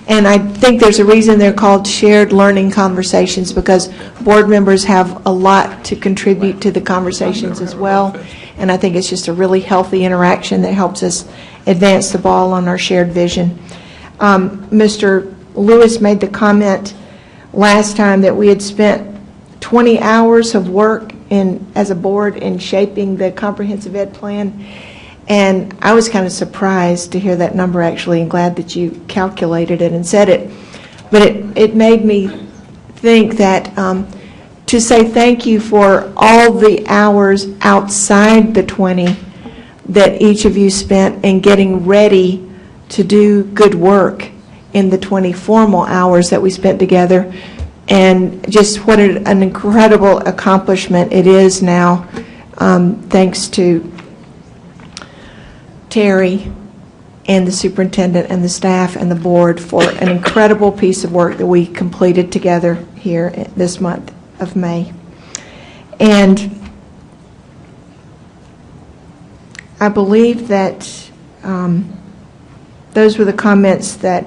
And I think there's a reason they're called shared learning conversations, because board members have a lot to contribute to the conversations as well. And I think it's just a really healthy interaction that helps us advance the ball on our shared vision. Mr. Lewis made the comment last time that we had spent 20 hours of work as a board in shaping the comprehensive ed plan. And I was kind of surprised to hear that number, actually, and glad that you calculated it and said it. But it made me think that to say thank you for all the hours outside the 20 that each of you spent in getting ready to do good work in the 20 formal hours that we spent together, and just what an incredible accomplishment it is now, thanks to Terry and the superintendent and the staff and the board for an incredible piece of work that we completed together here this month of May. And I believe that those were the comments that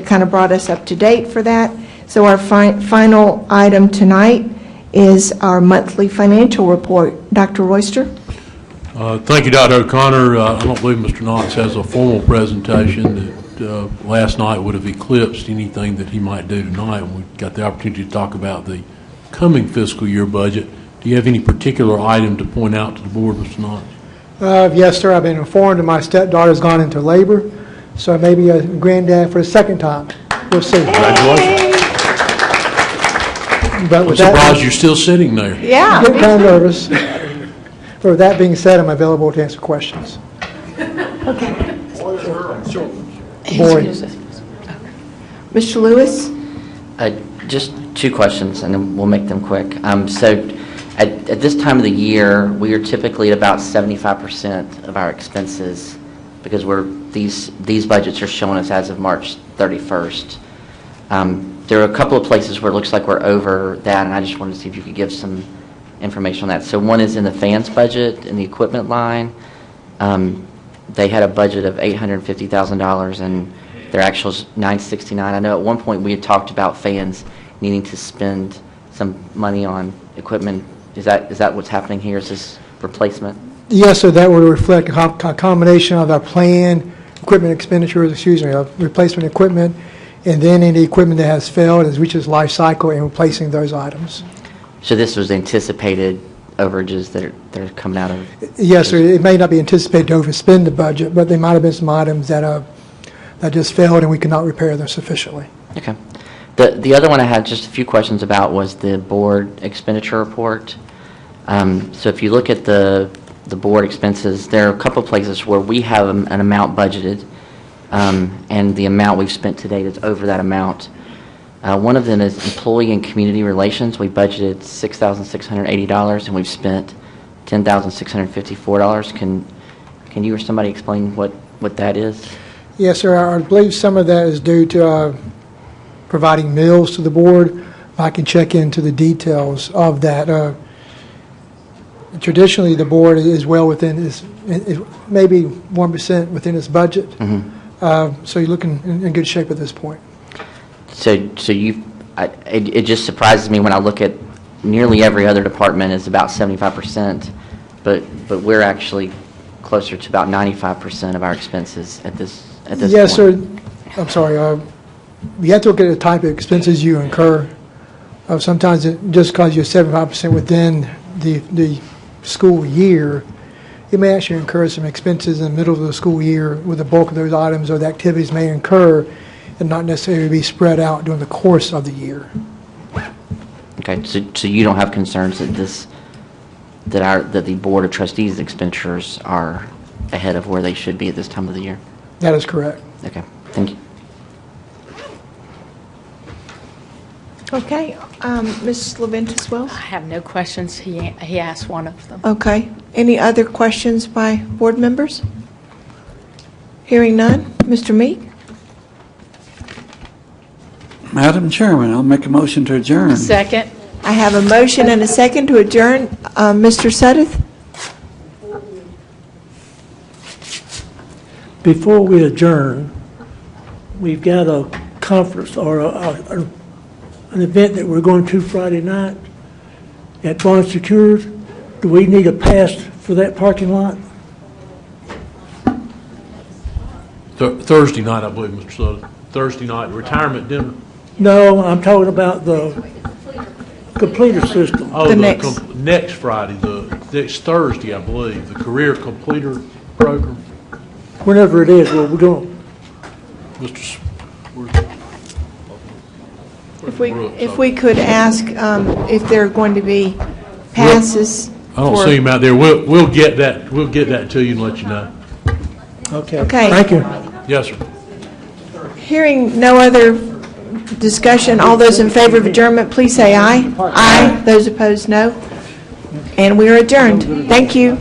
kind of brought us up to date for that. So our final item tonight is our monthly financial report. Dr. Royster? Thank you, Dr. O'Connor. I don't believe Mr. Knox has a formal presentation that last night would have eclipsed anything that he might do tonight. We got the opportunity to talk about the coming fiscal year budget. Do you have any particular item to point out to the board, Mr. Knox? Yes, sir, I've been informed that my stepdaughter's gone into labor, so I may be a granddad for the second time. We'll see. Congratulations. But I'm with that, surprised you're still sitting there. Yeah. I'm getting kind of nervous. But with that being said, I'm available to answer questions. Boring. Mr. Lewis? Just two questions, and then we'll make them quick. So at this time of the year, we are typically at about 75% of our expenses because these budgets are showing us as of March 31st. There are a couple of places where it looks like we're over that, and I just wanted to see if you could give some information on that. So one is in the fans budget, in the equipment line. They had a budget of $850,000, and their actual is $969. I know at one point we had talked about fans needing to spend some money on equipment. Is that what's happening here? Is this replacement? Yes, so that would reflect a combination of our planned equipment expenditures, of replacement equipment, and then any equipment that has failed has reached its life cycle and replacing those items. So this was anticipated overages that are coming out of? Yes, sir. It may not be anticipated to overspend the budget, but there might have been some items that just failed and we could not repair them sufficiently. Okay. The other one I had just a few questions about was the board expenditure report. So if you look at the board expenses, there are a couple of places where we have an amount budgeted, and the amount we've spent to date is over that amount. One of them is employee and community relations. We budgeted $6,680, and we've spent $10,654. Can you or somebody explain what that is? Yes, sir. I believe some of that is due to providing meals to the board. I can check into the details of that. Traditionally, the board is well within is maybe 1% within its budget. Mm-hmm. So you're looking in good shape at this point. So it just surprises me when I look at nearly every other department is about 75%, but we're actually closer to about 95% of our expenses at this Yes, point. sir. I'm sorry. You have to look at the type of expenses you incur. Sometimes just because you're 75% within the school year, you may actually incur some expenses in the middle of the school year with the bulk of those items or the activities may incur and not necessarily be spread out during the course of the year. Okay, so you don't have concerns that the Board of Trustees expenditures are ahead of where they should be at this time of the year? That is correct. Okay, thank you. Okay. Mrs. Leventis Wells? I have no questions. He asked one of them. Okay. Any other questions by board members? Hearing none. Mr. Meek? Madam Chairman, I'll make a motion to adjourn. Second. I have a motion and a second to adjourn. Mr. Suddeth? Before we adjourn, we've got a conference or an event that we're going to Friday night at Bond Secured. Do we need a pass for that parking lot? Thursday night, I believe, Mr. Sutton. Thursday night, retirement dinner. No, I'm talking about the completer system. Oh, next Friday, next Thursday, I believe, the career completer program. Whenever it is, well, we're going. If we could ask if there are going to be passes. I don't see him out there. We'll get that. We'll get that to you and let you know. Okay. Okay. Thank you. Yes, sir. Hearing no other discussion, all those in favor of adjournment, please say aye. Aye. Those opposed, no. And we are adjourned. Thank you.